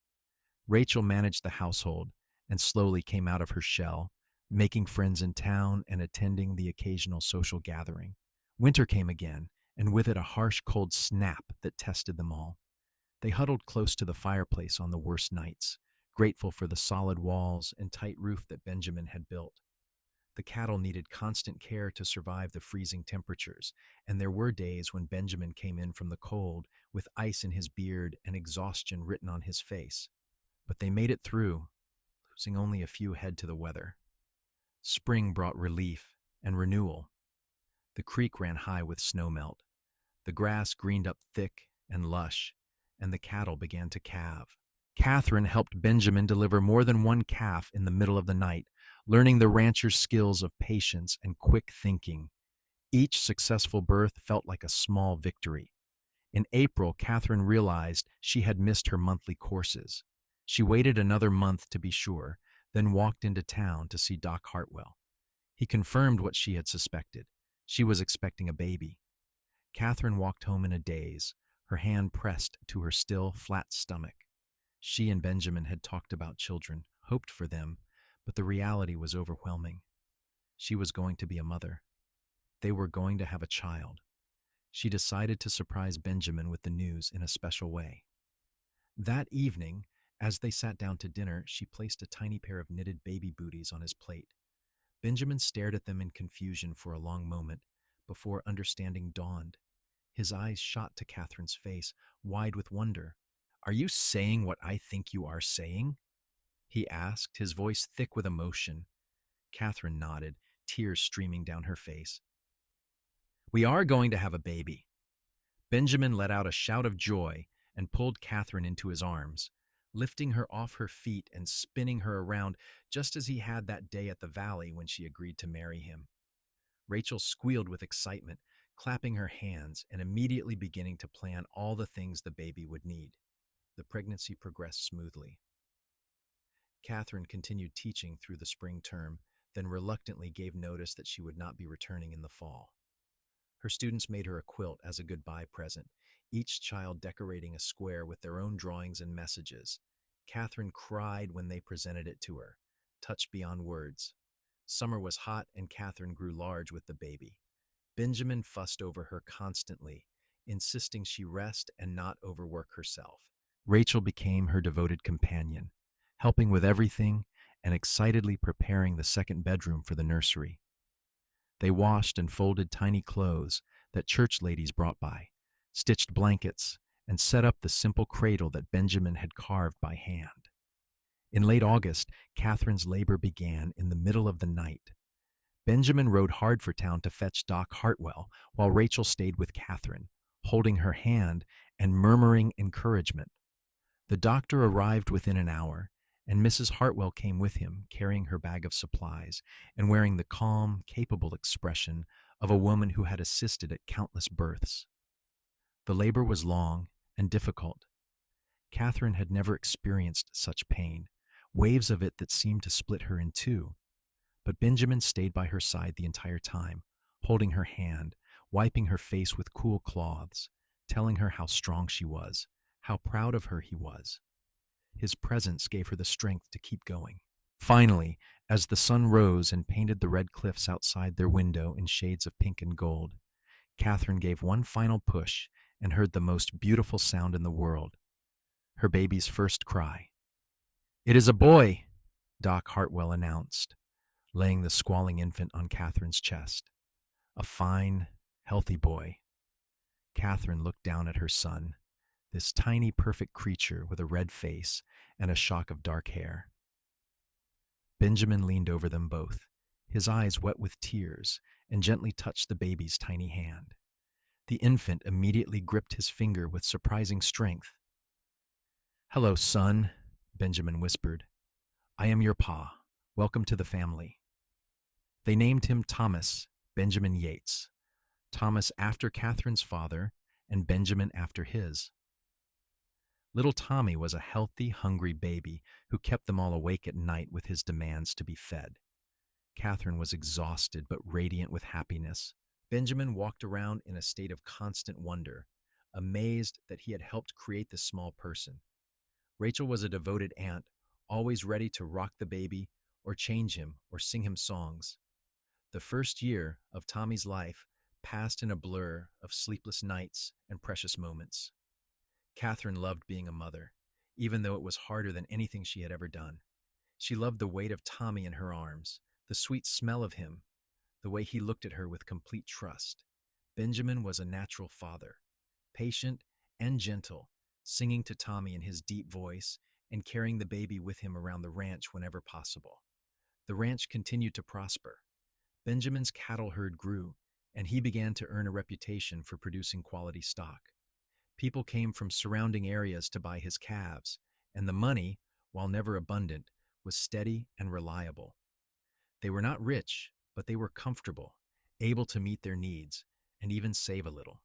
Rachel managed the household and slowly came out of her shell, making friends in town and attending the occasional social gathering. Winter came again, and with it a harsh cold snap that tested them all. They huddled close to the fireplace on the worst nights, grateful for the solid walls and tight roof that Benjamin had built. The cattle needed constant care to survive the freezing temperatures, and there were days when Benjamin came in from the cold with ice in his beard and exhaustion written on his face. But they made it through, losing only a few head to the weather. Spring brought relief and renewal. The creek ran high with snowmelt. The grass greened up thick and lush, and the cattle began to calve. Catherine helped Benjamin deliver more than one calf in the middle of the night, learning the rancher's skills of patience and quick thinking. Each successful birth felt like a small victory. In April, Catherine realized she had missed her monthly courses. She waited another month to be sure, then walked into town to see Doc Hartwell. He confirmed what she had suspected. She was expecting a baby. Catherine walked home in a daze, her hand pressed to her still, flat stomach. She and Benjamin had talked about children, hoped for them, but the reality was overwhelming. She was going to be a mother. They were going to have a child. She decided to surprise Benjamin with the news in a special way. That evening, as they sat down to dinner, she placed a tiny pair of knitted baby booties on his plate. Benjamin stared at them in confusion for a long moment before understanding dawned. His eyes shot to Catherine's face, wide with wonder. "Are you saying what I think you are saying?" he asked, his voice thick with emotion. Catherine nodded, tears streaming down her face. "We are going to have a baby." Benjamin let out a shout of joy and pulled Catherine into his arms, lifting her off her feet and spinning her around just as he had that day at the valley when she agreed to marry him. Rachel squealed with excitement, clapping her hands and immediately beginning to plan all the things the baby would need. The pregnancy progressed smoothly. Catherine continued teaching through the spring term, then reluctantly gave notice that she would not be returning in the fall. Her students made her a quilt as a goodbye present, each child decorating a square with their own drawings and messages. Catherine cried when they presented it to her, touched beyond words. Summer was hot and Catherine grew large with the baby. Benjamin fussed over her constantly, insisting she rest and not overwork herself. Rachel became her devoted companion, helping with everything and excitedly preparing the second bedroom for the nursery. They washed and folded tiny clothes that church ladies brought by, stitched blankets, and set up the simple cradle that Benjamin had carved by hand. In late August, Catherine's labor began in the middle of the night. Benjamin rode hard for town to fetch Doc Hartwell, while Rachel stayed with Catherine, holding her hand and murmuring encouragement. The doctor arrived within an hour, and Mrs. Hartwell came with him, carrying her bag of supplies and wearing the calm, capable expression of a woman who had assisted at countless births. The labor was long and difficult. Catherine had never experienced such pain, waves of it that seemed to split her in two. But Benjamin stayed by her side the entire time, holding her hand, wiping her face with cool cloths, telling her how strong she was, how proud of her he was. His presence gave her the strength to keep going. Finally, as the sun rose and painted the red cliffs outside their window in shades of pink and gold, Catherine gave one final push and heard the most beautiful sound in the world, her baby's first cry. "It is a boy," Doc Hartwell announced, laying the squalling infant on Catherine's chest. A fine, healthy boy. Catherine looked down at her son, this tiny, perfect creature with a red face and a shock of dark hair. Benjamin leaned over them both, his eyes wet with tears, and gently touched the baby's tiny hand. The infant immediately gripped his finger with surprising strength. "Hello, son," Benjamin whispered. "I am your pa. Welcome to the family." They named him Thomas Benjamin Yates, Thomas after Catherine's father and Benjamin after his. Little Tommy was a healthy, hungry baby who kept them all awake at night with his demands to be fed. Catherine was exhausted but radiant with happiness. Benjamin walked around in a state of constant wonder, amazed that he had helped create this small person. Rachel was a devoted aunt, always ready to rock the baby or change him or sing him songs. The first year of Tommy's life passed in a blur of sleepless nights and precious moments. Catherine loved being a mother, even though it was harder than anything she had ever done. She loved the weight of Tommy in her arms, the sweet smell of him, the way he looked at her with complete trust. Benjamin was a natural father, patient and gentle, singing to Tommy in his deep voice and carrying the baby with him around the ranch whenever possible. The ranch continued to prosper. Benjamin's cattle herd grew, and he began to earn a reputation for producing quality stock. People came from surrounding areas to buy his calves, and the money, while never abundant, was steady and reliable. They were not rich, but they were comfortable, able to meet their needs, and even save a little.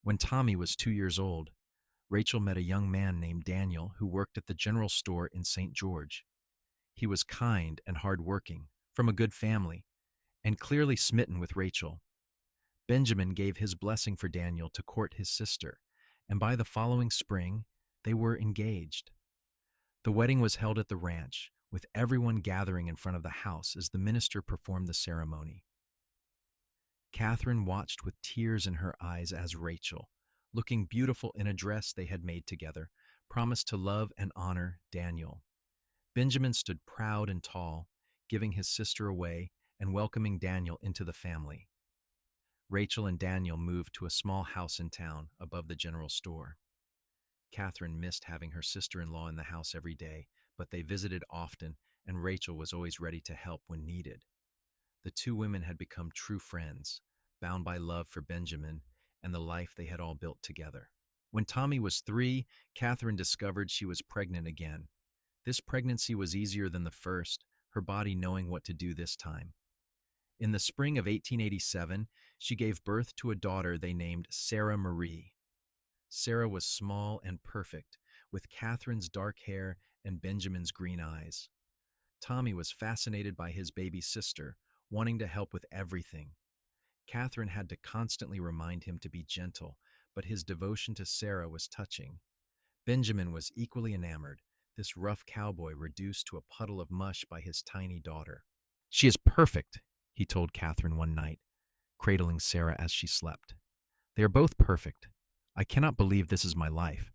When Tommy was 2 years old, Rachel met a young man named Daniel who worked at the general store in St. George. He was kind and hardworking, from a good family, and clearly smitten with Rachel. Benjamin gave his blessing for Daniel to court his sister, and by the following spring, they were engaged. The wedding was held at the ranch, with everyone gathering in front of the house as the minister performed the ceremony. Catherine watched with tears in her eyes as Rachel, looking beautiful in a dress they had made together, promised to love and honor Daniel. Benjamin stood proud and tall, giving his sister away and welcoming Daniel into the family. Rachel and Daniel moved to a small house in town above the general store. Catherine missed having her sister-in-law in the house every day, but they visited often, and Rachel was always ready to help when needed. The two women had become true friends, bound by love for Benjamin and the life they had all built together. When Tommy was 3, Catherine discovered she was pregnant again. This pregnancy was easier than the first, her body knowing what to do this time. In the spring of 1887, she gave birth to a daughter they named Sarah Marie. Sarah was small and perfect, with Catherine's dark hair and Benjamin's green eyes. Tommy was fascinated by his baby sister, wanting to help with everything. Catherine had to constantly remind him to be gentle, but his devotion to Sarah was touching. Benjamin was equally enamored, this rough cowboy reduced to a puddle of mush by his tiny daughter. "She is perfect," he told Catherine one night, cradling Sarah as she slept. "They are both perfect. I cannot believe this is my life.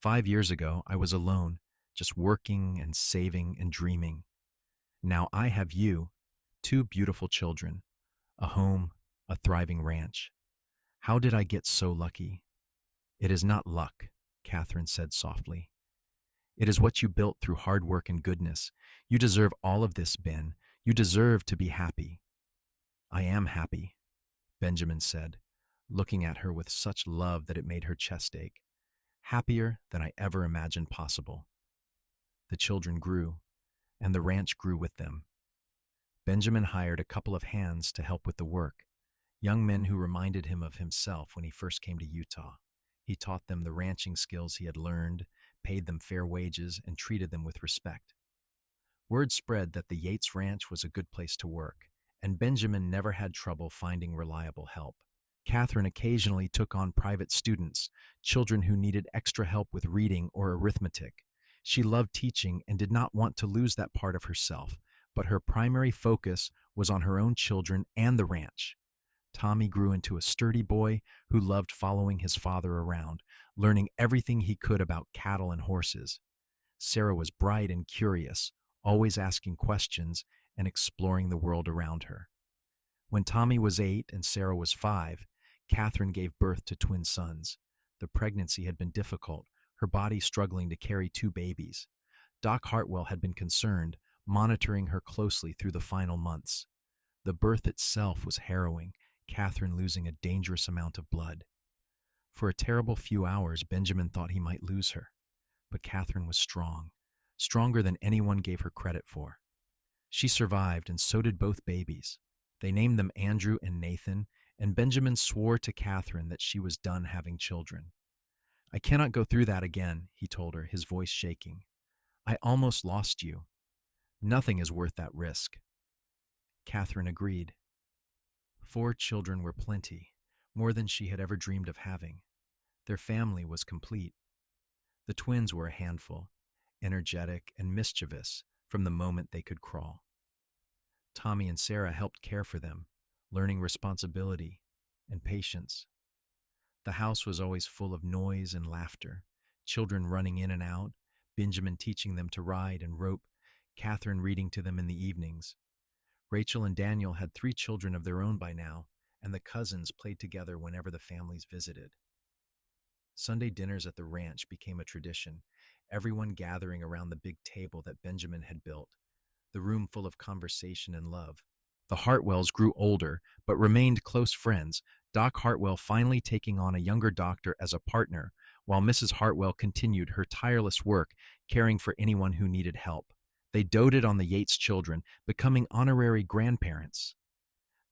5 years ago, I was alone, just working and saving and dreaming. Now I have you, 2 beautiful children, a home, a thriving ranch. How did I get so lucky?" "It is not luck," Catherine said softly. "It is what you built through hard work and goodness. You deserve all of this, Ben. You deserve to be happy. I am happy, Benjamin said, looking at her with such love that it made her chest ache. Happier than I ever imagined possible. The children grew, and the ranch grew with them. Benjamin hired a couple of hands to help with the work, young men who reminded him of himself when he first came to Utah. He taught them the ranching skills he had learned, paid them fair wages, and treated them with respect. Word spread that the Yates Ranch was a good place to work, and Benjamin never had trouble finding reliable help. Katherine occasionally took on private students, children who needed extra help with reading or arithmetic. She loved teaching and did not want to lose that part of herself, but her primary focus was on her own children and the ranch. Tommy grew into a sturdy boy who loved following his father around, learning everything he could about cattle and horses. Sarah was bright and curious, always asking questions and exploring the world around her. When Tommy was 8 and Sarah was 5, Katherine gave birth to twin sons. The pregnancy had been difficult, her body struggling to carry 2 babies. Doc Hartwell had been concerned, monitoring her closely through the final months. The birth itself was harrowing, Katherine losing a dangerous amount of blood. For a terrible few hours, Benjamin thought he might lose her. But Katherine was strong, stronger than anyone gave her credit for. She survived, and so did both babies. They named them Andrew and Nathan, and Benjamin swore to Katherine that she was done having children. I cannot go through that again, he told her, his voice shaking. I almost lost you. Nothing is worth that risk. Katherine agreed. 4 children were plenty, more than she had ever dreamed of having. Their family was complete. The twins were a handful, energetic and mischievous from the moment they could crawl. Tommy and Sarah helped care for them, learning responsibility and patience. The house was always full of noise and laughter, children running in and out, Benjamin teaching them to ride and rope, Katherine reading to them in the evenings. Rachel and Daniel had 3 children of their own by now, and the cousins played together whenever the families visited. Sunday dinners at the ranch became a tradition, everyone gathering around the big table that Benjamin had built, the room full of conversation and love. The Hartwells grew older, but remained close friends, Doc Hartwell finally taking on a younger doctor as a partner, while Mrs. Hartwell continued her tireless work, caring for anyone who needed help. They doted on the Yates children, becoming honorary grandparents.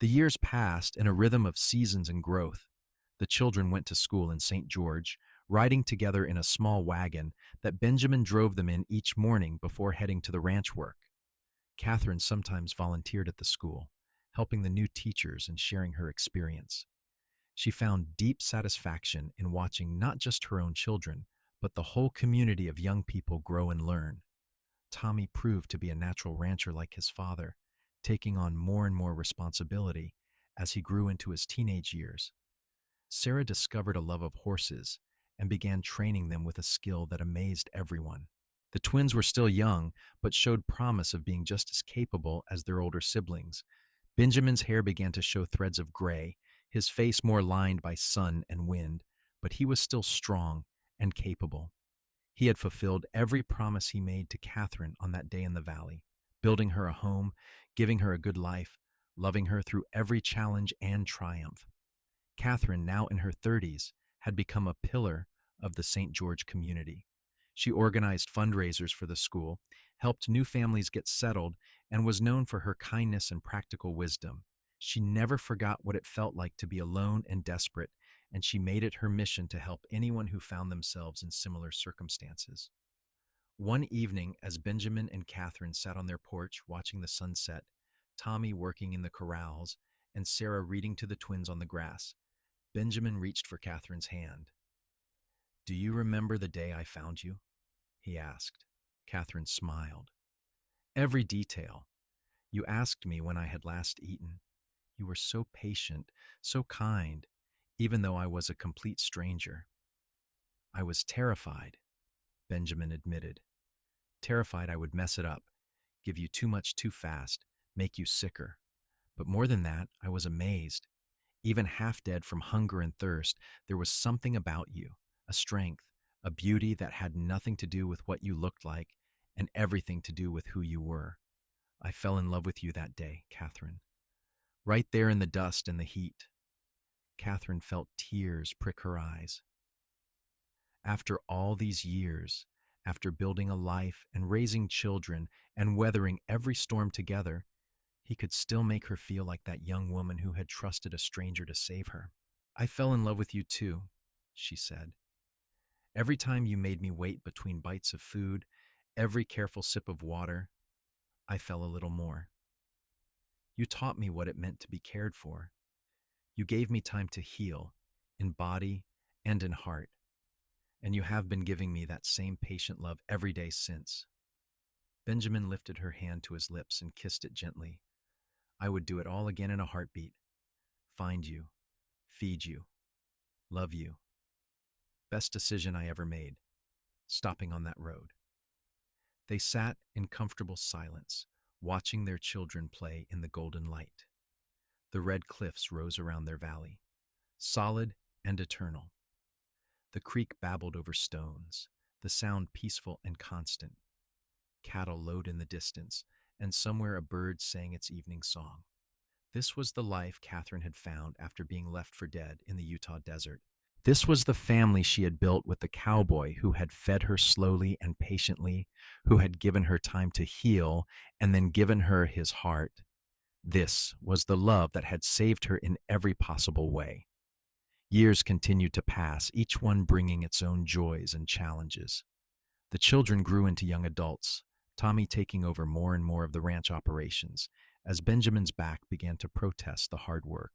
The years passed in a rhythm of seasons and growth. The children went to school in St. George, riding together in a small wagon that Benjamin drove them in each morning before heading to the ranch work. Katherine sometimes volunteered at the school, helping the new teachers and sharing her experience. She found deep satisfaction in watching not just her own children, but the whole community of young people grow and learn. Tommy proved to be a natural rancher like his father, taking on more and more responsibility as he grew into his teenage years. Sarah discovered a love of horses and began training them with a skill that amazed everyone. The twins were still young, but showed promise of being just as capable as their older siblings. Benjamin's hair began to show threads of gray, his face more lined by sun and wind, but he was still strong and capable. He had fulfilled every promise he made to Katherine on that day in the valley, building her a home, giving her a good life, loving her through every challenge and triumph. Katherine, now in her 30s, had become a pillar of the St. George community. She organized fundraisers for the school, helped new families get settled, and was known for her kindness and practical wisdom. She never forgot what it felt like to be alone and desperate, and she made it her mission to help anyone who found themselves in similar circumstances. One evening, as Benjamin and Katherine sat on their porch watching the sunset, Tommy working in the corrals, and Sarah reading to the twins on the grass, Benjamin reached for Katherine's hand. "Do you remember the day I found you?" he asked. Katherine smiled. "Every detail. You asked me when I had last eaten. You were so patient, so kind, even though I was a complete stranger." "I was terrified," Benjamin admitted. "Terrified I would mess it up, give you too much too fast, make you sicker. But more than that, I was amazed. Even half dead from hunger and thirst, there was something about you, a strength, a beauty that had nothing to do with what you looked like and everything to do with who you were. I fell in love with you that day, Catherine. Right there in the dust and the heat. Catherine felt tears prick her eyes. After all these years, after building a life and raising children and weathering every storm together, he could still make her feel like that young woman who had trusted a stranger to save her. I fell in love with you too, she said. Every time you made me wait between bites of food, every careful sip of water, I fell a little more. You taught me what it meant to be cared for. You gave me time to heal, in body and in heart, and you have been giving me that same patient love every day since. Benjamin lifted her hand to his lips and kissed it gently. I would do it all again in a heartbeat. Find you, feed you, love you. Best decision I ever made, stopping on that road. They sat in comfortable silence, watching their children play in the golden light. The red cliffs rose around their valley, solid and eternal. The creek babbled over stones, the sound peaceful and constant. Cattle lowed in the distance, and somewhere a bird sang its evening song. This was the life Catherine had found after being left for dead in the Utah desert. This was the family she had built with the cowboy who had fed her slowly and patiently, who had given her time to heal and then given her his heart. This was the love that had saved her in every possible way. Years continued to pass, each one bringing its own joys and challenges. The children grew into young adults, Tommy taking over more and more of the ranch operations, as Benjamin's back began to protest the hard work.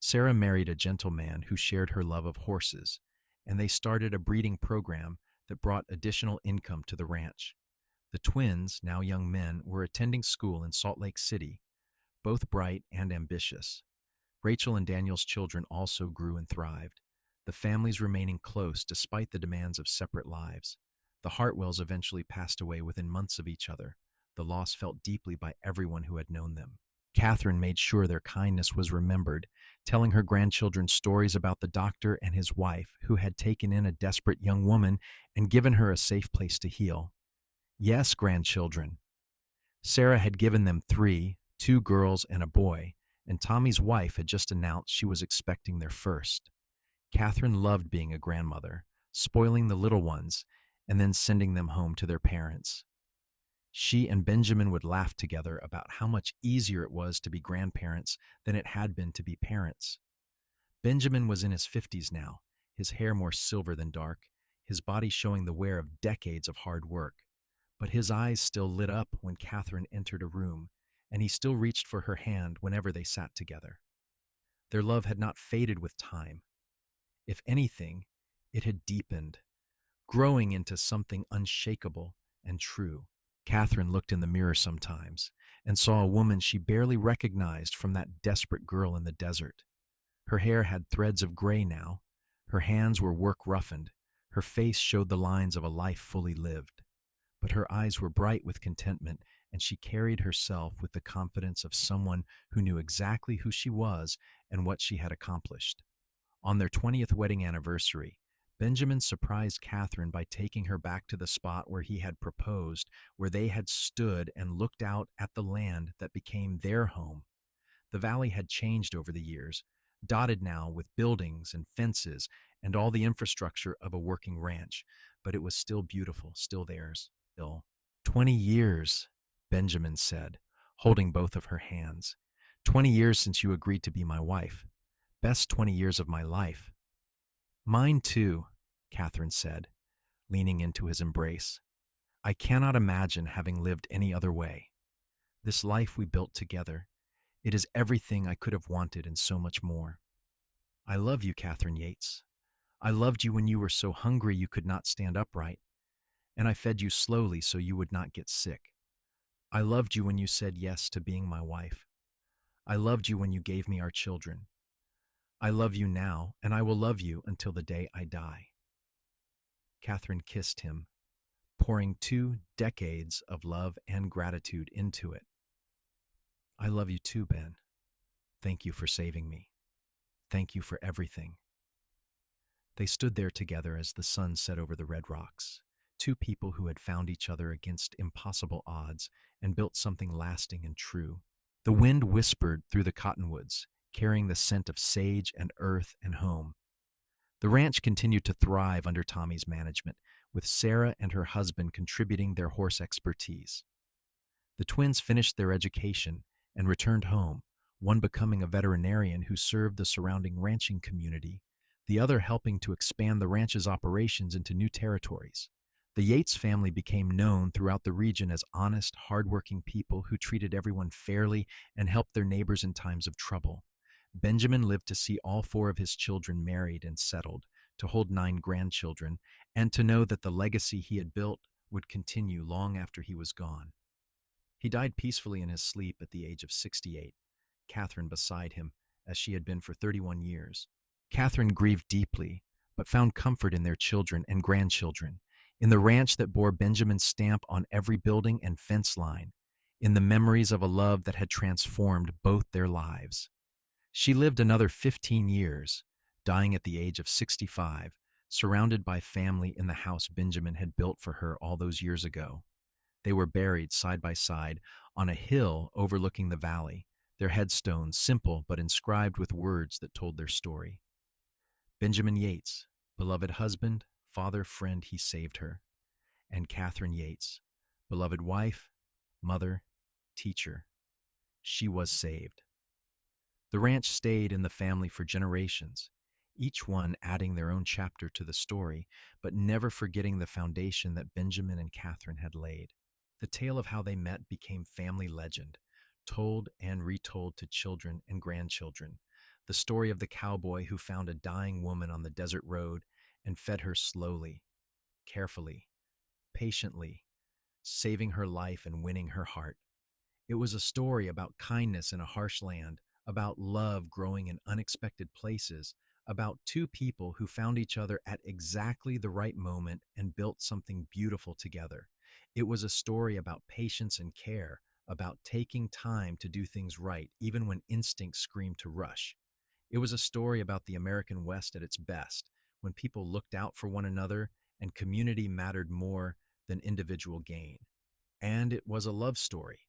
Sarah married a gentleman who shared her love of horses, and they started a breeding program that brought additional income to the ranch. The twins, now young men, were attending school in Salt Lake City, both bright and ambitious. Rachel and Daniel's children also grew and thrived, the families remaining close despite the demands of separate lives. The Hartwells eventually passed away within months of each other, the loss felt deeply by everyone who had known them. Catherine made sure their kindness was remembered, telling her grandchildren stories about the doctor and his wife who had taken in a desperate young woman and given her a safe place to heal. Yes, grandchildren. Sarah had given them three, two girls and a boy, and Tommy's wife had just announced she was expecting their first. Catherine loved being a grandmother, spoiling the little ones, and then sending them home to their parents. She and Benjamin would laugh together about how much easier it was to be grandparents than it had been to be parents. Benjamin was in his 50s now, his hair more silver than dark, his body showing the wear of decades of hard work. But his eyes still lit up when Catherine entered a room, and he still reached for her hand whenever they sat together. Their love had not faded with time. If anything, it had deepened, growing into something unshakable and true. Catherine looked in the mirror sometimes and saw a woman she barely recognized from that desperate girl in the desert. Her hair had threads of gray now, her hands were work-roughened, her face showed the lines of a life fully lived. But her eyes were bright with contentment, and she carried herself with the confidence of someone who knew exactly who she was and what she had accomplished. On their 20th wedding anniversary, Benjamin surprised Catherine by taking her back to the spot where he had proposed, where they had stood and looked out at the land that became their home. The valley had changed over the years, dotted now with buildings and fences and all the infrastructure of a working ranch, but it was still beautiful, still theirs. 20 years, Benjamin said, holding both of her hands. 20 years since you agreed to be my wife. Best 20 years of my life. Mine too, Catherine said, leaning into his embrace. I cannot imagine having lived any other way. This life we built together, it is everything I could have wanted and so much more. I love you, Katherine Yates. I loved you when you were so hungry you could not stand upright, and I fed you slowly so you would not get sick. I loved you when you said yes to being my wife. I loved you when you gave me our children. I love you now, and I will love you until the day I die. Catherine kissed him, pouring 2 decades of love and gratitude into it. I love you too, Ben. Thank you for saving me. Thank you for everything. They stood there together as the sun set over the red rocks, two people who had found each other against impossible odds and built something lasting and true. The wind whispered through the cottonwoods, carrying the scent of sage and earth and home. The ranch continued to thrive under Tommy's management, with Sarah and her husband contributing their horse expertise. The twins finished their education and returned home, one becoming a veterinarian who served the surrounding ranching community, the other helping to expand the ranch's operations into new territories. The Yates family became known throughout the region as honest, hardworking people who treated everyone fairly and helped their neighbors in times of trouble. Benjamin lived to see all four of his children married and settled, to hold 9 grandchildren, and to know that the legacy he had built would continue long after he was gone. He died peacefully in his sleep at the age of 68, Katherine beside him, as she had been for 31 years. Katherine grieved deeply, but found comfort in their children and grandchildren, in the ranch that bore Benjamin's stamp on every building and fence line, in the memories of a love that had transformed both their lives. She lived another 15 years, dying at the age of 65, surrounded by family in the house Benjamin had built for her all those years ago. They were buried side by side on a hill overlooking the valley, their headstones simple but inscribed with words that told their story. Benjamin Yates, beloved husband, father, friend, he saved her. And Katherine Yates, beloved wife, mother, teacher, she was saved. The ranch stayed in the family for generations, each one adding their own chapter to the story, but never forgetting the foundation that Benjamin and Katherine had laid. The tale of how they met became family legend, told and retold to children and grandchildren. The story of the cowboy who found a dying woman on the desert road and fed her slowly, carefully, patiently, saving her life and winning her heart. It was a story about kindness in a harsh land, about love growing in unexpected places, about two people who found each other at exactly the right moment and built something beautiful together. It was a story about patience and care, about taking time to do things right, even when instincts screamed to rush. It was a story about the American West at its best, when people looked out for one another and community mattered more than individual gain. And it was a love story,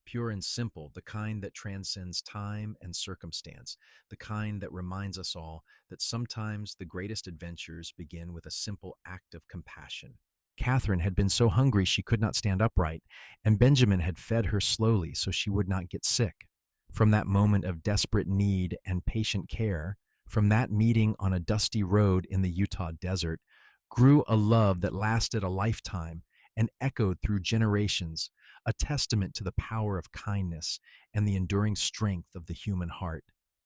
pure and simple, the kind that transcends time and circumstance, the kind that reminds us all that sometimes the greatest adventures begin with a simple act of compassion. Katherine had been so hungry she could not stand upright, and Benjamin had fed her slowly so she would not get sick. From that moment of desperate need and patient care, from that meeting on a dusty road in the Utah desert, grew a love that lasted a lifetime and echoed through generations, a testament to the power of kindness and the enduring strength of the human heart.